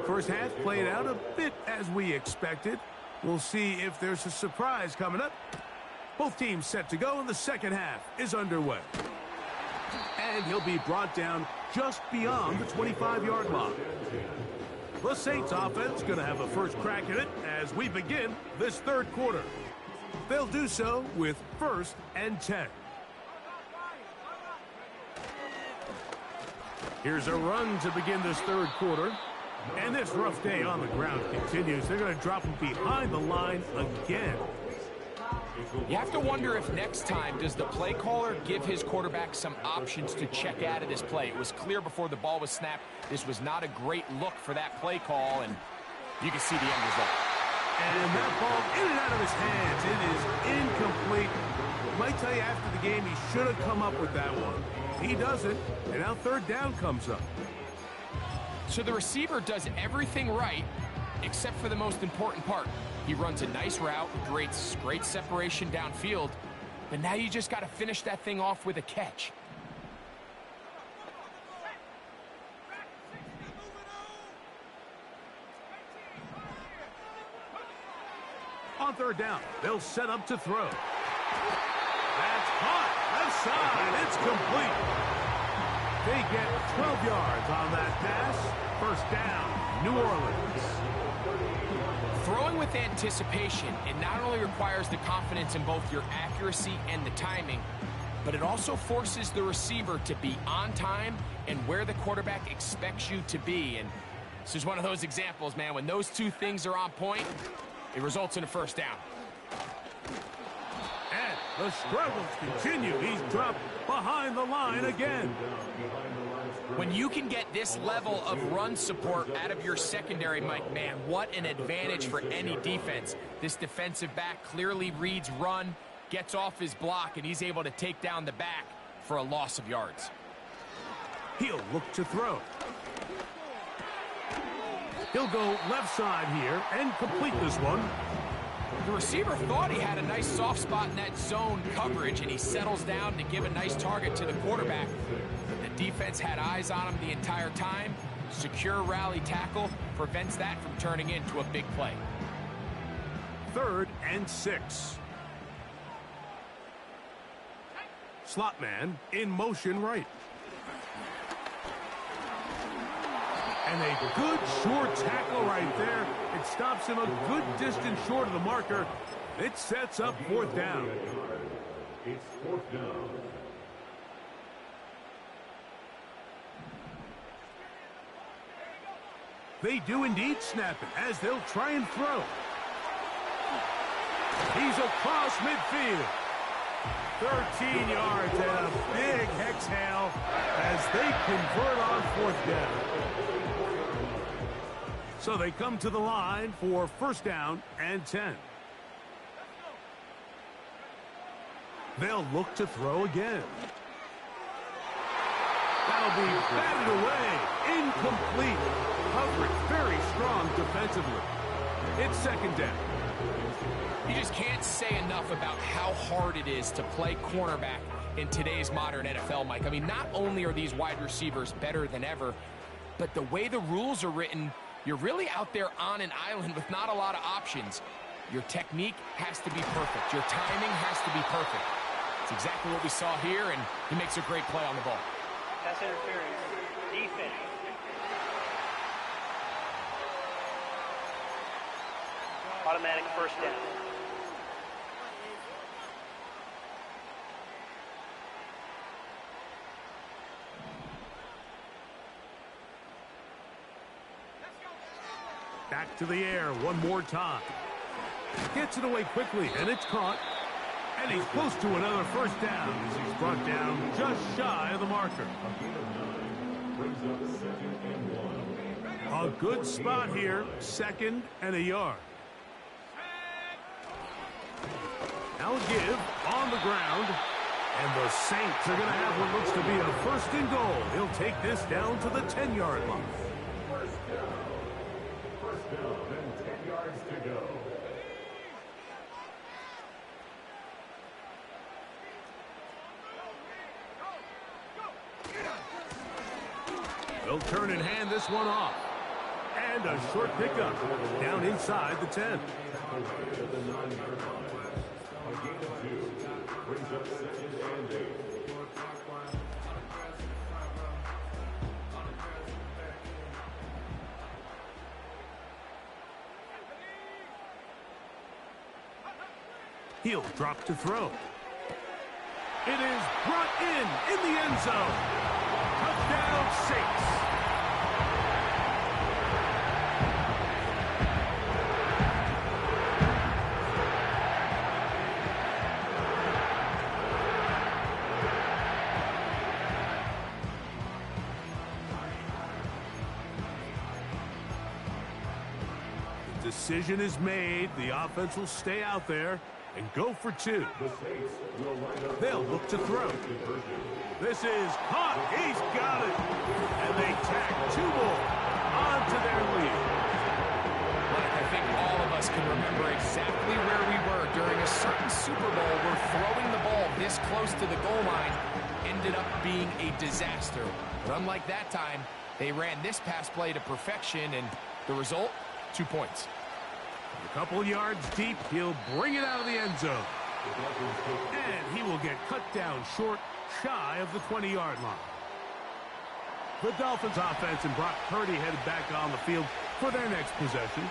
First half played out a bit as we expected. We'll see if there's a surprise coming up. Both teams set to go, and the second half is underway. And he'll be brought down just beyond the 25-yard line. The Saints offense going to have a first crack at it as we begin this third quarter. They'll do so with 1st and 10. Here's a run to begin this third quarter. And this rough day on the ground continues. They're going to drop him behind the line again. You have to wonder if next time, does the play caller give his quarterback some options to check out of this play? It was clear before the ball was snapped, this was not a great look for that play call, and you can see the end result. And that ball in and out of his hands. It is incomplete. Might tell you after the game he should have come up with that one. He doesn't, and now third down comes up. So the receiver does everything right, except for the most important part. He runs a nice route, creates great separation downfield, but now you just got to finish that thing off with a catch. On third down, they'll set up to throw. That's caught. Left side. It's complete. They get 12 yards on that pass. First down, New Orleans. Throwing with anticipation, it not only requires the confidence in both your accuracy and the timing, but it also forces the receiver to be on time and where the quarterback expects you to be. And this is one of those examples, man. When those two things are on point, it results in a first down. And the struggles continue. He's dropped behind the line again. When you can get this level of run support out of your secondary, Mike, man, what an advantage for any defense. This defensive back clearly reads run, gets off his block, and he's able to take down the back for a loss of yards. He'll look to throw. He'll go left side here and complete this one. The receiver thought he had a nice soft spot in that zone coverage, and he settles down to give a nice target to the quarterback. The defense had eyes on him the entire time. Secure rally tackle prevents that from turning into a big play. 3rd and 6. Slot man in motion right. And a good short tackle right there. It stops him a good distance short of the marker. It sets up 4th down. It's 4th down. They do indeed snap it as they'll try and throw. He's across midfield. 13 yards and a big exhale as they convert on 4th down. So they come to the line for first down and 10. They'll look to throw again. That'll be batted away. Incomplete. Coverage very strong defensively. It's 2nd down. You just can't say enough about how hard it is to play cornerback in today's modern NFL, Mike. I mean, not only are these wide receivers better than ever, but the way the rules are written, you're really out there on an island with not a lot of options. Your technique has to be perfect. Your timing has to be perfect. It's exactly what we saw here, and he makes a great play on the ball. Pass interference. Defense. Automatic first down. Back to the air one more time. Gets it away quickly, and it's caught. And he's close to another first down as he's brought down just shy of the marker. A good spot here, 2nd and a yard. Now give on the ground. And the Saints are going to have what looks to be a 1st and goal. He'll take this down to the 10-yard line. First down and 10 yards to go. They'll turn and hand this one off. And a short pickup down inside the 10. He'll drop to throw. It is brought in the end zone. Touchdown, Saints. The decision is made. The offense will stay out there and go for two. They'll look to throw. This is caught. He's got it. And they tack two more onto their lead. Mike, I think all of us can remember exactly where we were during a certain Super Bowl where throwing the ball this close to the goal line ended up being a disaster. But unlike that time, they ran this pass play to perfection, and the result, 2 points. A couple yards deep, he'll bring it out of the end zone. And he will get cut down short, shy of the 20-yard line. The Dolphins offense and Brock Purdy headed back on the field for their next possession.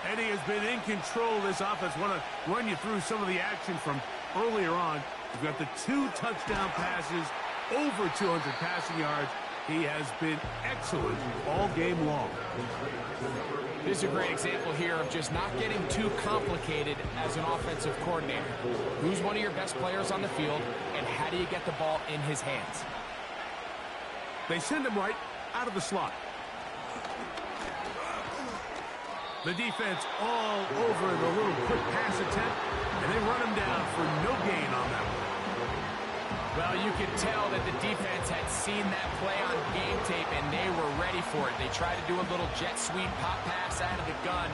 And he has been in control of this offense. Want to run you through some of the action from earlier on. We've got the 2 touchdown passes, over 200 passing yards. He has been excellent all game long. This is a great example here of just not getting too complicated as an offensive coordinator. Who's one of your best players on the field, and how do you get the ball in his hands? They send him right out of the slot. The defense all over the little quick pass attempt, and they run him down for no gain on that one. Well, you could tell that the defense had seen that play on game tape, and they were ready for it. They tried to do a little jet sweep pop pass out of the gun.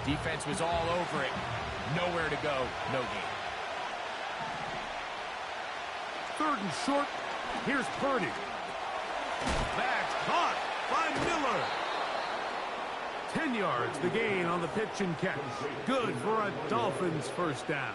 Defense was all over it. Nowhere to go, no gain. 3rd and short. Here's Purdy. That's caught by Miller. 10 yards, the gain on the pitch and catch. Good for a Dolphins first down.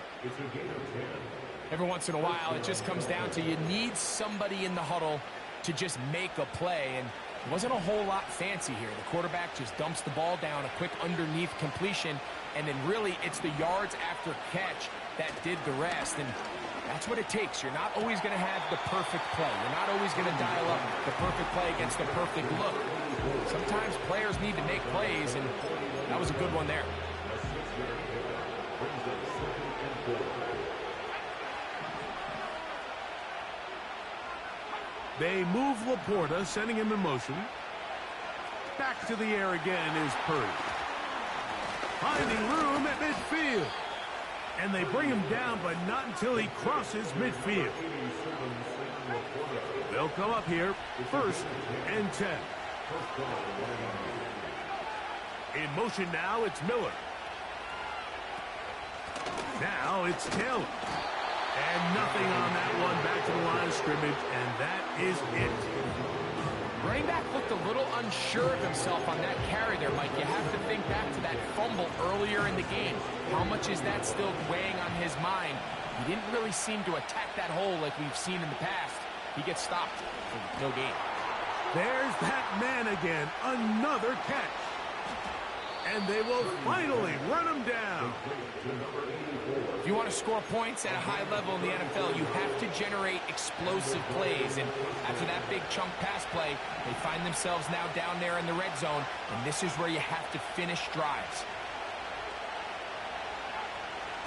Every once in a while, it just comes down to you need somebody in the huddle to just make a play, and it wasn't a whole lot fancy here. The quarterback just dumps the ball down, a quick underneath completion, and then really it's the yards after catch that did the rest, and that's what it takes. You're not always going to have the perfect play. You're not always going to dial up the perfect play against the perfect look. Sometimes players need to make plays, and that was a good one there. They move Laporta, sending him in motion. Back to the air again is Purdy. Finding room at midfield. And they bring him down, but not until he crosses midfield. They'll come up here, 1st and 10. In motion now, it's Miller. Now it's Taylor. And nothing on that one, back to the line of scrimmage, and that is it. Running back looked a little unsure of himself on that carry there, Mike. You have to think back to that fumble earlier in the game. How much is that still weighing on his mind? He didn't really seem to attack that hole like we've seen in the past. He gets stopped for no gain. There's that man again, another catch. And they will finally run him down. If you want to score points at a high level in the NFL, you have to generate explosive plays. And after that big chunk pass play, they find themselves now down there in the red zone. And this is where you have to finish drives.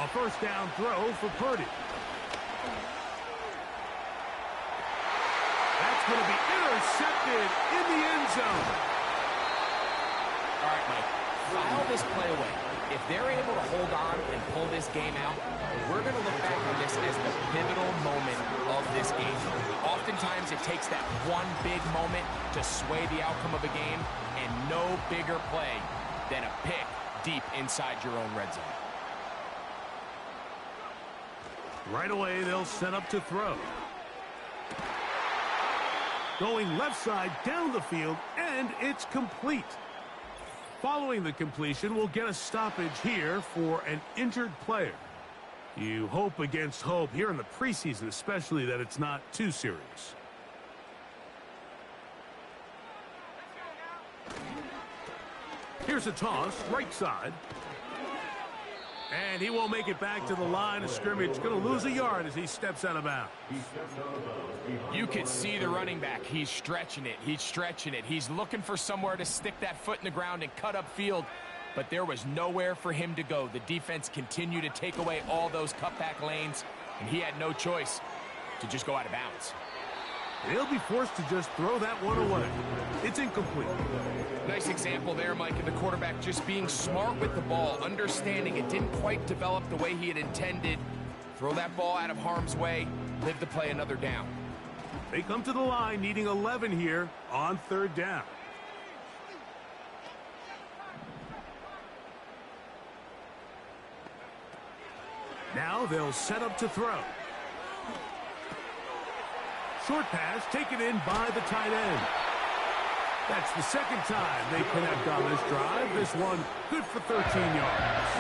A first down throw for Purdy. That's going to be intercepted in the end zone. All right, Mike, file this play away. If they're able to hold on and pull this game out, we're going to look back on this as the pivotal moment of this game. Oftentimes, it takes that one big moment to sway the outcome of a game, and no bigger play than a pick deep inside your own red zone. Right away, they'll set up to throw. Going left side down the field, and it's complete. Following the completion, we'll get a stoppage here for an injured player. You hope against hope here in the preseason, especially that it's not too serious. Here's a toss, right side. And he won't make it back to the line of scrimmage. Going to lose a yard as he steps out of bounds. You can see the running back. He's stretching it. He's stretching it. He's looking for somewhere to stick that foot in the ground and cut up field. But there was nowhere for him to go. The defense continued to take away all those cutback lanes, and he had no choice to just go out of bounds. He'll be forced to just throw that one away. It's incomplete. Nice example there, Mike, of the quarterback just being smart with the ball, understanding it didn't quite develop the way he had intended. Throw that ball out of harm's way, live to play another down. They come to the line needing 11 here on third down. Now they'll set up to throw. Short pass taken in by the tight end. That's the second time they connect on this drive. This one good for 13 yards.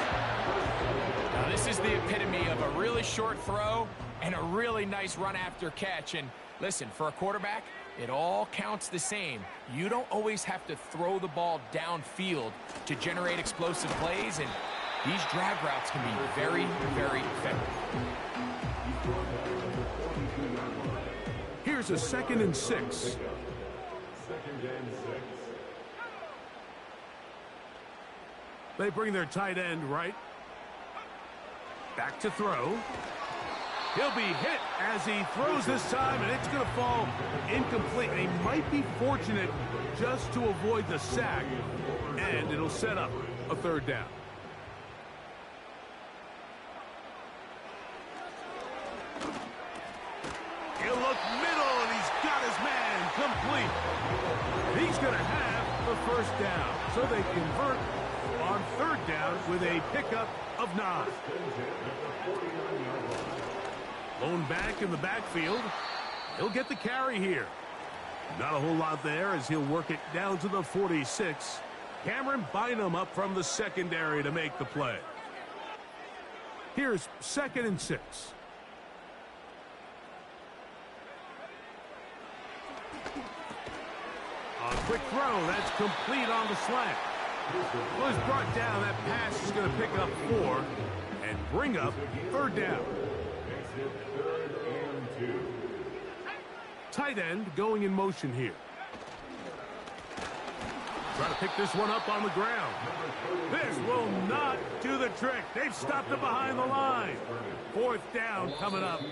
Now this is the epitome of a really short throw and a really nice run after catch. And listen, for a quarterback, it all counts the same. You don't always have to throw the ball downfield to generate explosive plays, and these drag routes can be very, very effective. Here's a 2nd and 6. Second and 6. They bring their tight end right. Back to throw. He'll be hit as he throws this time, and it's going to fall incomplete. They might be fortunate just to avoid the sack, and it'll set up a third down. He'll look middle, and he's got his man complete. He's going to have the first down, so they convert on third down with a pickup of 9. Lone back in the backfield. He'll get the carry here. Not a whole lot there as he'll work it down to the 46. Cameron Bynum up from the secondary to make the play. Here's 2nd and 6. A quick throw, that's complete on the slant. Was brought down, that pass is going to pick up 4 and bring up third down. Third and 2. Tight end going in motion here. Try to pick this one up on the ground. This will not do the trick. They've stopped it behind the line. 4th down coming up.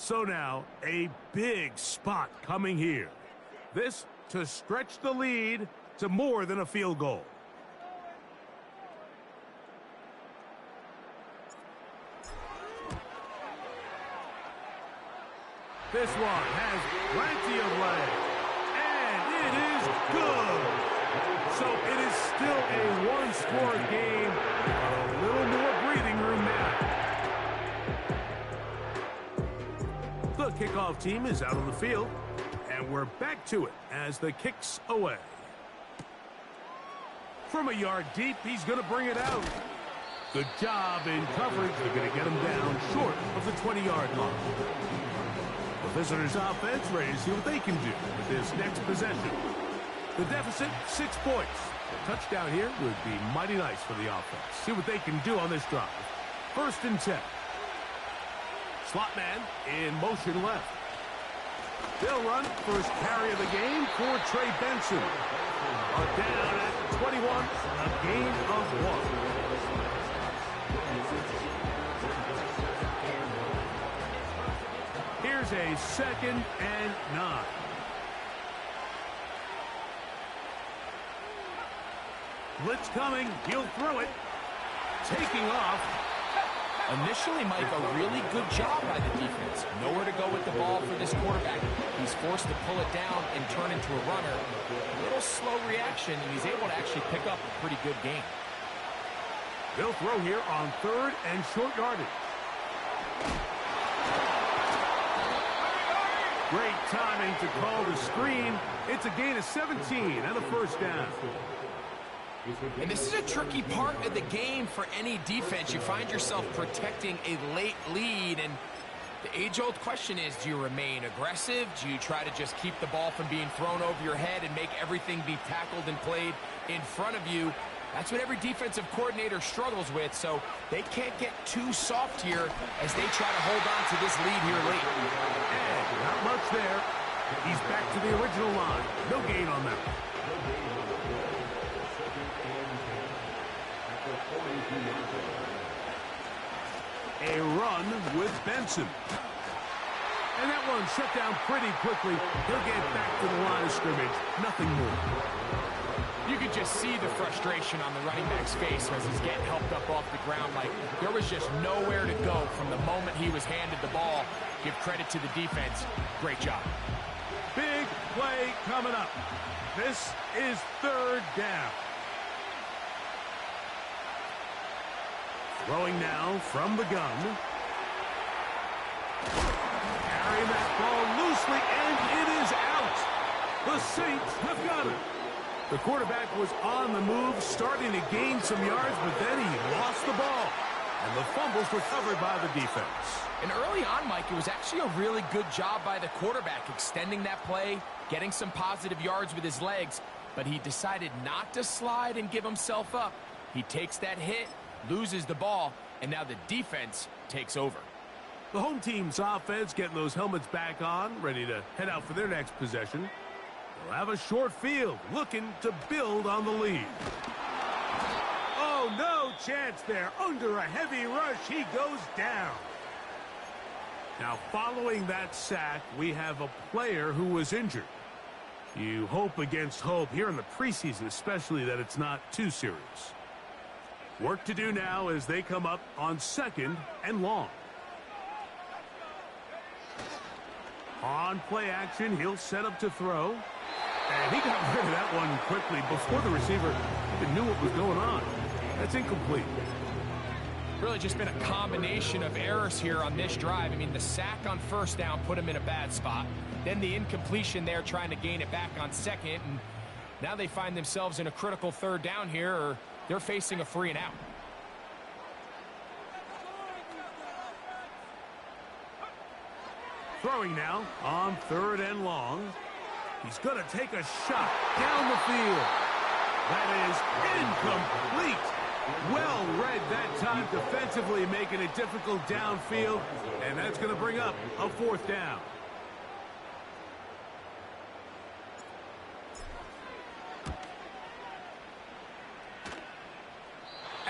So now, a big spot coming here. This to stretch the lead to more than a field goal. This one has plenty of leg, and it is good. So it is still a one-score game, but a little more breathing room now. The kickoff team is out on the field, and we're back to it as the kick's away. From a yard deep, he's going to bring it out. Good job in coverage. They're going to get him down short of the 20-yard line. The visitors' offense ready to see what they can do with this next possession. The deficit, 6 points. A touchdown here would be mighty nice for the offense. See what they can do on this drive. 1st and 10. Slot man in motion left. They'll run first carry of the game for Trey Benson. Are down at 21, a gain of 1. Here's a 2nd and 9. Blitz coming. He'll throw it. Taking off. Initially, Mike, a really good job by the defense. Nowhere to go with the ball for this quarterback. He's forced to pull it down and turn into a runner. A little slow reaction, and he's able to actually pick up a pretty good game. They'll throw here on 3rd and short yardage. Great timing to call the screen. It's a gain of 17 and a 1st down. And this is a tricky part of the game for any defense. You find yourself protecting a late lead, and the age-old question is, do you remain aggressive? Do you try to just keep the ball from being thrown over your head and make everything be tackled and played in front of you? That's what every defensive coordinator struggles with, so they can't get too soft here as they try to hold on to this lead here late. And not much there. He's back to the original line. No gain on that. A run with Benson. And that one shut down pretty quickly. He'll get back to the line of scrimmage. Nothing more. You could just see the frustration on the running back's face as he's getting helped up off the ground. Like, there was just nowhere to go from the moment he was handed the ball. Give credit to the defense. Great job. Big play coming up. This is 3rd down. Throwing now from the gun. Carrying that ball loosely, and it is out. The Saints have got it. The quarterback was on the move, starting to gain some yards, but then he lost the ball. And the fumble's recovered by the defense. And early on, Mike, it was actually a really good job by the quarterback, extending that play, getting some positive yards with his legs, but he decided not to slide and give himself up. He takes that hit, loses the ball, and now the defense takes over. The home team's offense getting those helmets back on, ready to head out for their next possession. They'll have a short field, looking to build on the lead. Oh, no chance there. Under a heavy rush, he goes down. Now, following that sack, we have a player who was injured. You hope against hope here in the preseason, especially, that it's not too serious. Work to do now as they come up on 2nd and long. On play action, he'll set up to throw. And he got rid of that one quickly before the receiver even knew what was going on. That's incomplete. Really just been a combination of errors here on this drive. I mean, the sack on 1st down put him in a bad spot. Then the incompletion there trying to gain it back on 2nd. And now they find themselves in a critical 3rd down here, or they're facing a 3 and out. Throwing now on 3rd and long. He's going to take a shot down the field. That is incomplete. Well read that time defensively, making it difficult downfield. And that's going to bring up a 4th down.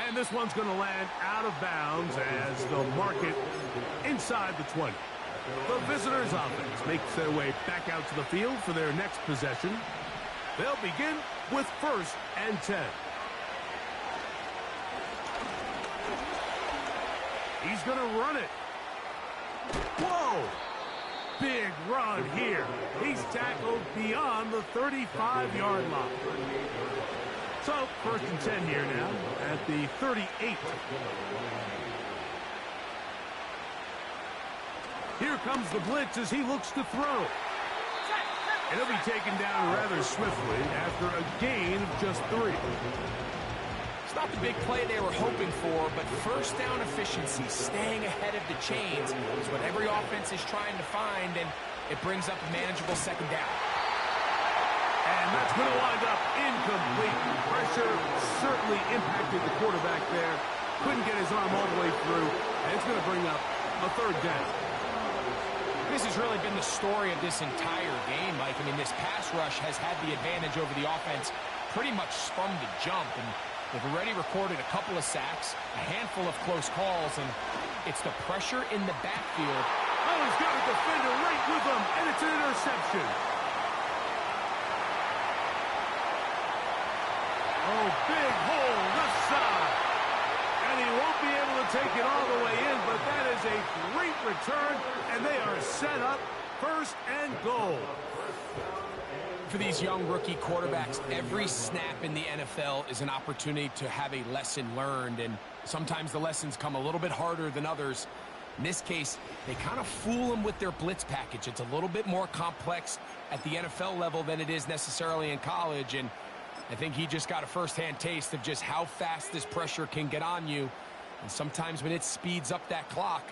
And this one's going to land out of bounds as they'll mark it inside the 20. The visitors' offense makes their way back out to the field for their next possession. They'll begin with 1st and 10. He's going to run it. Whoa! Big run here. He's tackled beyond the 35-yard line. So, 1st and 10 here now at the 38. Here comes the blitz as he looks to throw. And he'll be taken down rather swiftly after a gain of just 3. It's not the big play they were hoping for, but 1st down efficiency, staying ahead of the chains, is what every offense is trying to find, and it brings up a manageable 2nd down. And that's going to wind up incomplete. Pressure certainly impacted the quarterback there. Couldn't get his arm all the way through, and it's going to bring up a 3rd down. This has really been the story of this entire game, Mike. I mean, this pass rush has had the advantage over the offense pretty much from the jump, and they've already recorded a couple of sacks, a handful of close calls, and it's the pressure in the backfield. Oh, he's got a defender right with him, and it's an interception. Oh, big hole left side. And he won't be able to take it all the way in, but that is a great return, and they are set up 1st and goal. For these young rookie quarterbacks, every snap in the NFL is an opportunity to have a lesson learned, and sometimes the lessons come a little bit harder than others. In this case, they kind of fool them with their blitz package. It's a little bit more complex at the NFL level than it is necessarily in college, and I think he just got a first-hand taste of just how fast this pressure can get on you, and sometimes when it speeds up that clock,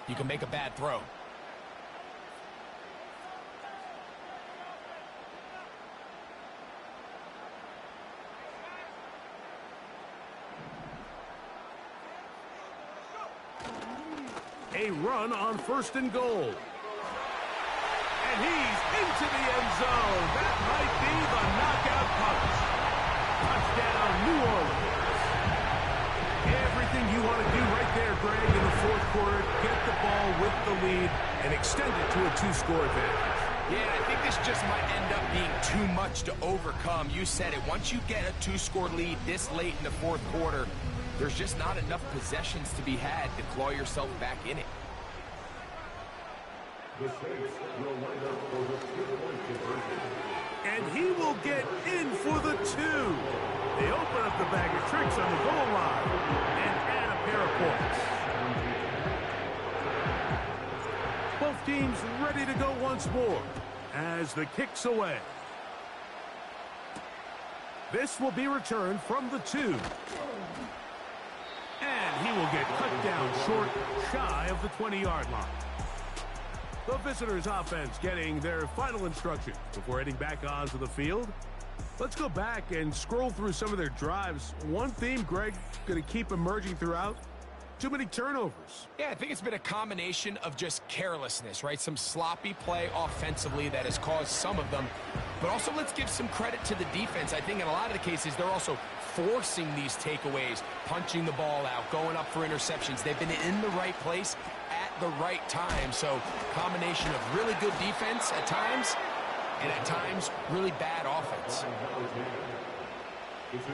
you can make a bad throw. A run on 1st and goal. And he's into the end zone. That might be the knockout punch. Touchdown, New Orleans. Everything you want to do right there, Greg, in the 4th quarter. Get the ball with the lead and extend it to a 2-score advantage. Yeah, I think this just might end up being too much to overcome. You said it. Once you get a 2-score lead this late in the 4th quarter, there's just not enough possessions to be had to claw yourself back in it. And he will get in for the 2. They open up the bag of tricks on the goal line and add a pair of points. Both teams ready to go once more as the kick's away. This will be returned from the 2. And he will get cut down short, shy of the 20-yard line. The visitors' offense getting their final instructions before heading back onto the field. Let's go back and scroll through some of their drives. One theme, Greg, going to keep emerging throughout. Too many turnovers. Yeah, I think it's been a combination of just carelessness, right? Some sloppy play offensively that has caused some of them. But also, let's give some credit to the defense. I think in a lot of the cases, they're also forcing these takeaways, punching the ball out, going up for interceptions. They've been in the right place at the right time. So, combination of really good defense at times, and at times, really bad offense.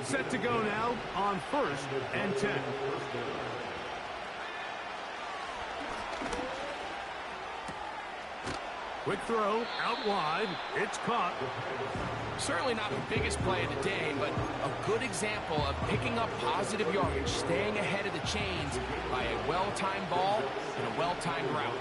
Set to go now on 1st and 10. Quick throw, out wide, it's caught. Certainly not the biggest play of the day, but a good example of picking up positive yardage, staying ahead of the chains by a well-timed ball and a well-timed route.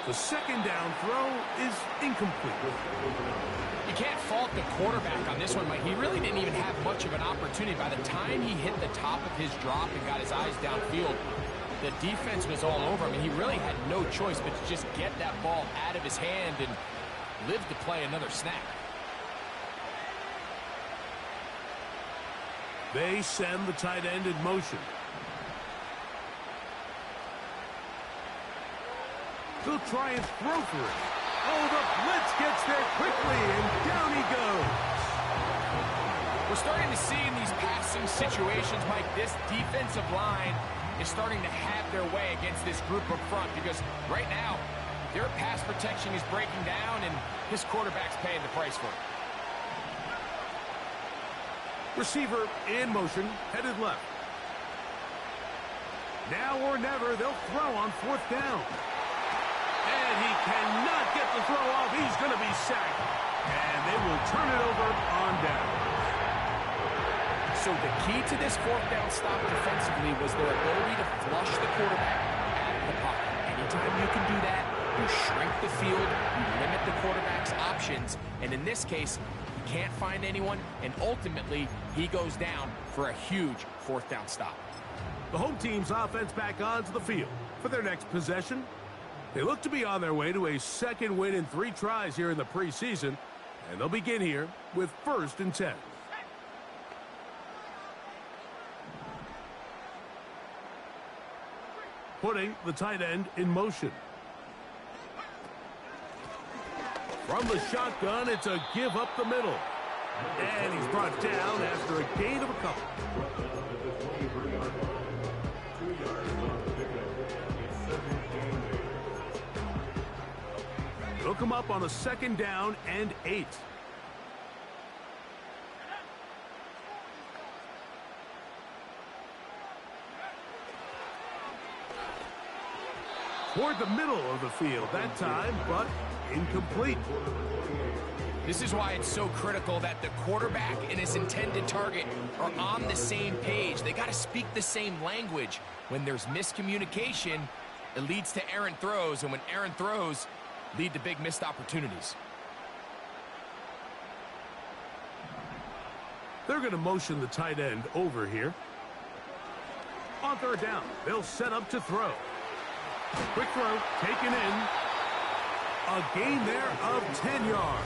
The 2nd down throw is incomplete. You can't fault the quarterback on this one, Mike. He really didn't even have much of an opportunity. By the time he hit the top of his drop and got his eyes downfield, the defense was all over him, and he really had no choice but to just get that ball out of his hand and live to play another snap. They send the tight end in motion. He'll try and throw for it. Oh, the blitz gets there quickly, and down he goes. We're starting to see in these passing situations, Mike, this defensive line is starting to have their way against this group up front because right now, their pass protection is breaking down and his quarterback's paying the price for it. Receiver in motion, headed left. Now or never, they'll throw on 4th down. And he cannot get the throw off. He's going to be sacked. And they will turn it over on down. So the key to this 4th down stop defensively was their ability to flush the quarterback out of the pocket. Anytime you can do that, you shrink the field, you limit the quarterback's options, and in this case, he can't find anyone, and ultimately, he goes down for a huge 4th down stop. The home team's offense back onto the field for their next possession. They look to be on their way to a 2nd win in 3 tries here in the preseason, and they'll begin here with 1st and 10. Putting the tight end in motion. From the shotgun, it's a give up the middle. And he's brought down after a gain of a couple. It'll come up on a 2nd down and 8. Toward the middle of the field that time, but incomplete. This is why it's so critical that the quarterback and his intended target are on the same page. They got to speak the same language. When there's miscommunication, it leads to errant throws, and when errant throws lead to big missed opportunities. They're going to motion the tight end over here. On 3rd down, they'll set up to throw. Quick throw, taken in. A gain there of 10 yards.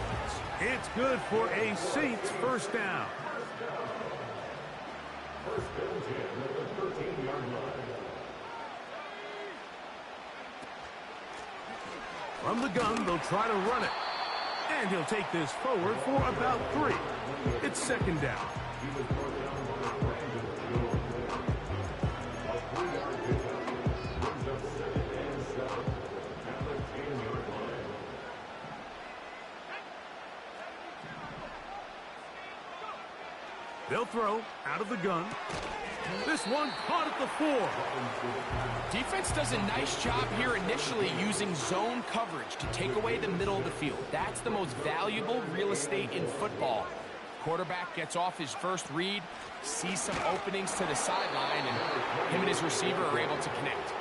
It's good for a Saints 1st down. From the gun, they'll try to run it. And he'll take this forward for about 3. It's 2nd down. They'll throw out of the gun. This one caught at the 4. Defense does a nice job here initially using zone coverage to take away the middle of the field. That's the most valuable real estate in football. Quarterback gets off his first read, sees some openings to the sideline, and him and his receiver are able to connect.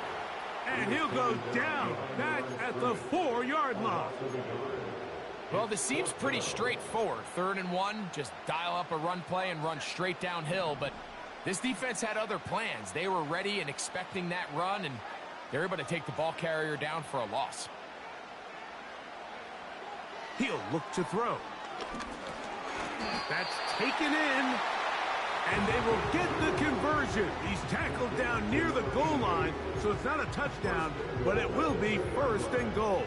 And he'll go down back at the 4-yard line. Well, this seems pretty straightforward. 3rd and 1, just dial up a run play and run straight downhill, but this defense had other plans. They were ready and expecting that run, and they're able to take the ball carrier down for a loss. He'll look to throw. That's taken in, and they will get the conversion. He's tackled down near the goal line, so it's not a touchdown, but it will be 1st and goal.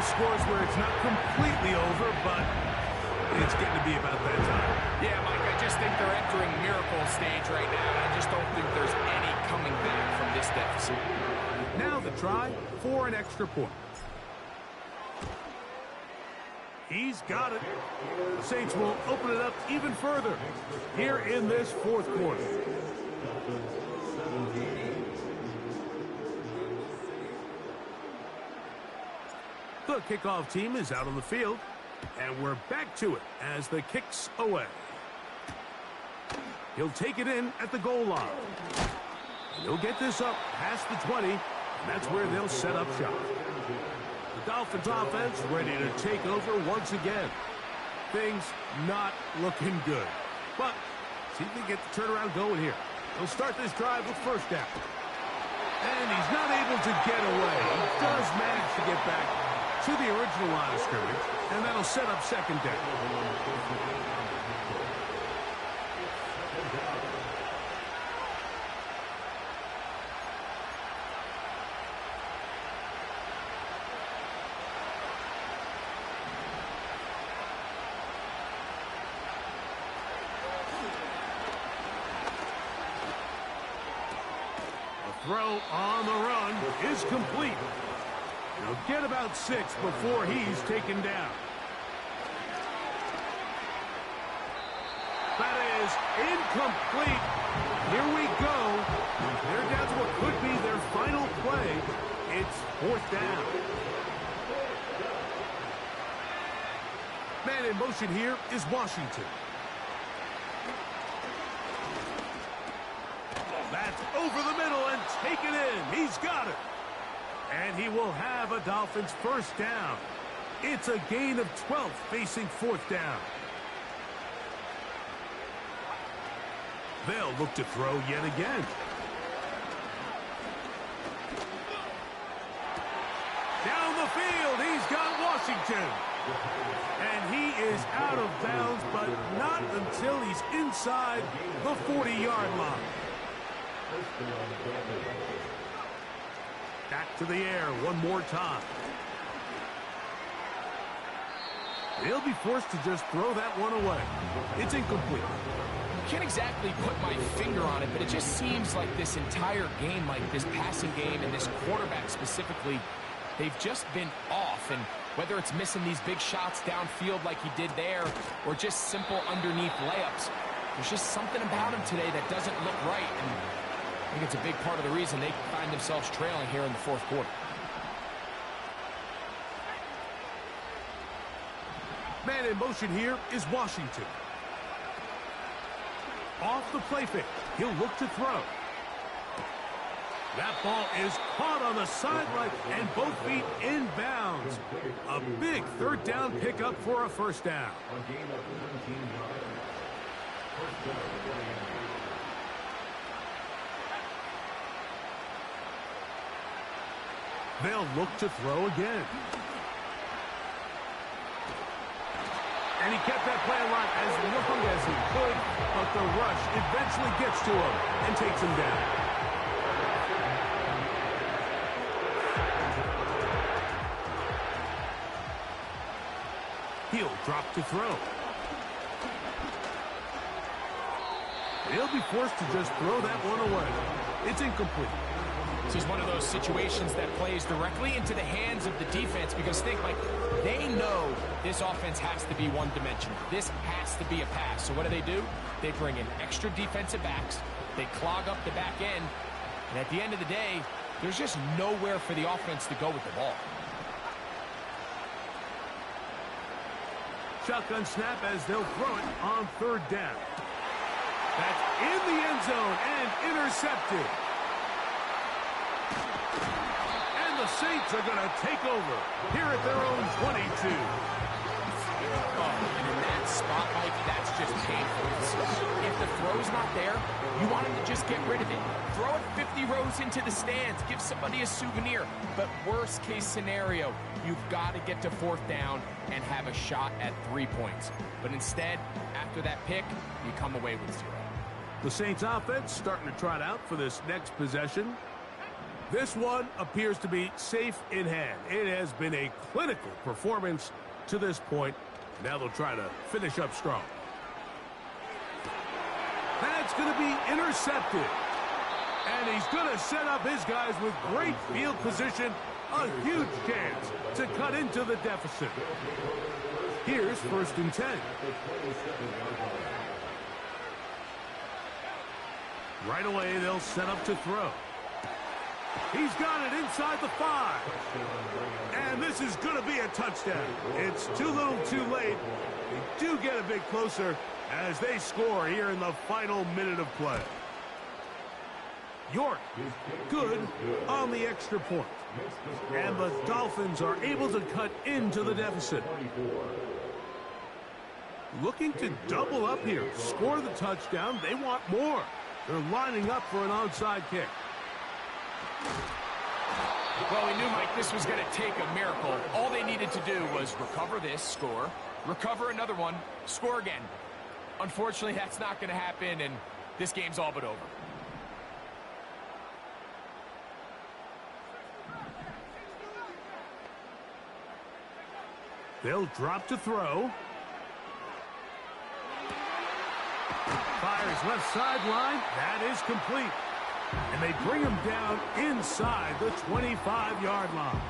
Scores where it's not completely over, but it's getting to be about that time. Yeah, Mike, I just think they're entering miracle stage right now, and I just don't think there's any coming back from this deficit. Now the try for an extra point. He's got it. The Saints will open it up even further here in this 4th quarter. The kickoff team is out on the field, and we're back to it as the kick's away. He'll take it in at the goal line. And he'll get this up past the 20, and that's where they'll set up shop. The Dolphins offense ready to take over once again. Things not looking good. But see if they get the turnaround going here. They'll start this drive with 1st down. And he's not able to get away. He does manage to get back to the original line of scrimmage, and that'll set up second down. Throw on the run is complete. He'll get about 6 before he's taken down. That is incomplete. Here we go. They're down to what could be their final play. It's 4th down. Man in motion here is Washington. That's over the middle and taken in. He's got it. And he will have a Dolphins first down. It's a gain of 12 facing 4th down. They'll look to throw yet again. Down the field, he's got Washington. And he is out of bounds, but not until he's inside the 40-yard line. Back to the air one more time. He'll be forced to just throw that one away. It's incomplete. Can't exactly put my finger on it, but it just seems like this entire game, like this passing game and this quarterback specifically, they've just been off. And whether it's missing these big shots downfield like he did there or just simple underneath layups, there's just something about him today that doesn't look right. And I think it's a big part of the reason they find themselves trailing here in the 4th quarter. Man in motion here is Washington. Off the play fake, he'll look to throw. That ball is caught on the sideline and both feet in bounds. A big 3rd down pickup for a first down. They'll look to throw again. And he kept that play alive as long as he could, but the rush eventually gets to him and takes him down. He'll drop to throw. He'll be forced to just throw that one away. It's incomplete. This is one of those situations that plays directly into the hands of the defense because think, they know this offense has to be one-dimensional. This has to be a pass. So what do? They bring in extra defensive backs. They clog up the back end. And at the end of the day, there's just nowhere for the offense to go with the ball. Shotgun snap as they'll throw it on 3rd down. That's in the end zone and intercepted. The Saints are going to take over here at their own 22. And in that spot, Mike, that's just painful. If the throw's not there, you want him to just get rid of it. Throw it 50 rows into the stands. Give somebody a souvenir. But worst case scenario, you've got to get to 4th down and have a shot at 3 points. But instead, after that pick, you come away with 0. The Saints offense starting to trot out for this next possession. This one appears to be safe in hand. It has been a clinical performance to this point. Now they'll try to finish up strong. That's going to be intercepted. And he's going to set up his guys with great field position. A huge chance to cut into the deficit. Here's 1st and 10. Right away, they'll set up to throw. He's got it inside the 5. And this is going to be a touchdown. It's too little too late. They do get a bit closer as they score here in the final minute of play. York, good on the extra point. And the Dolphins are able to cut into the deficit. Looking to double up here, score the touchdown. They want more. They're lining up for an onside kick. Well, we knew, Mike, this was going to take a miracle. All they needed to do was recover this, score, recover another one, score again. Unfortunately, that's not going to happen, and this game's all but over. They'll drop to throw. Fires left sideline. That is complete. And they bring him down inside the 25-yard line.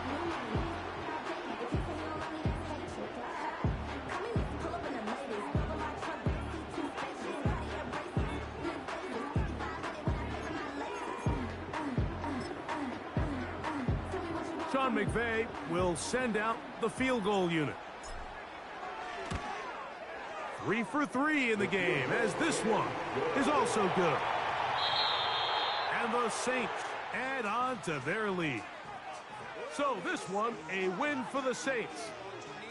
Sean McVay will send out the field goal unit. 3 for 3 in the game, as this one is also good. And the Saints add on to their lead. So this one, a win for the Saints.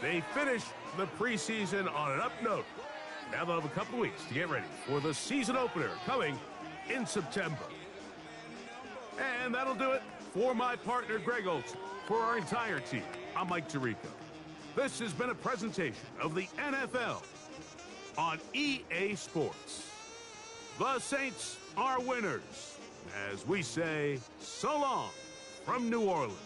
They finish the preseason on an up note. Now they'll have a couple weeks to get ready for the season opener coming in September. And that'll do it for my partner, Greg Olson. For our entire team, I'm Mike Tirico. This has been a presentation of the NFL on EA Sports. The Saints are winners, as we say so long from New Orleans.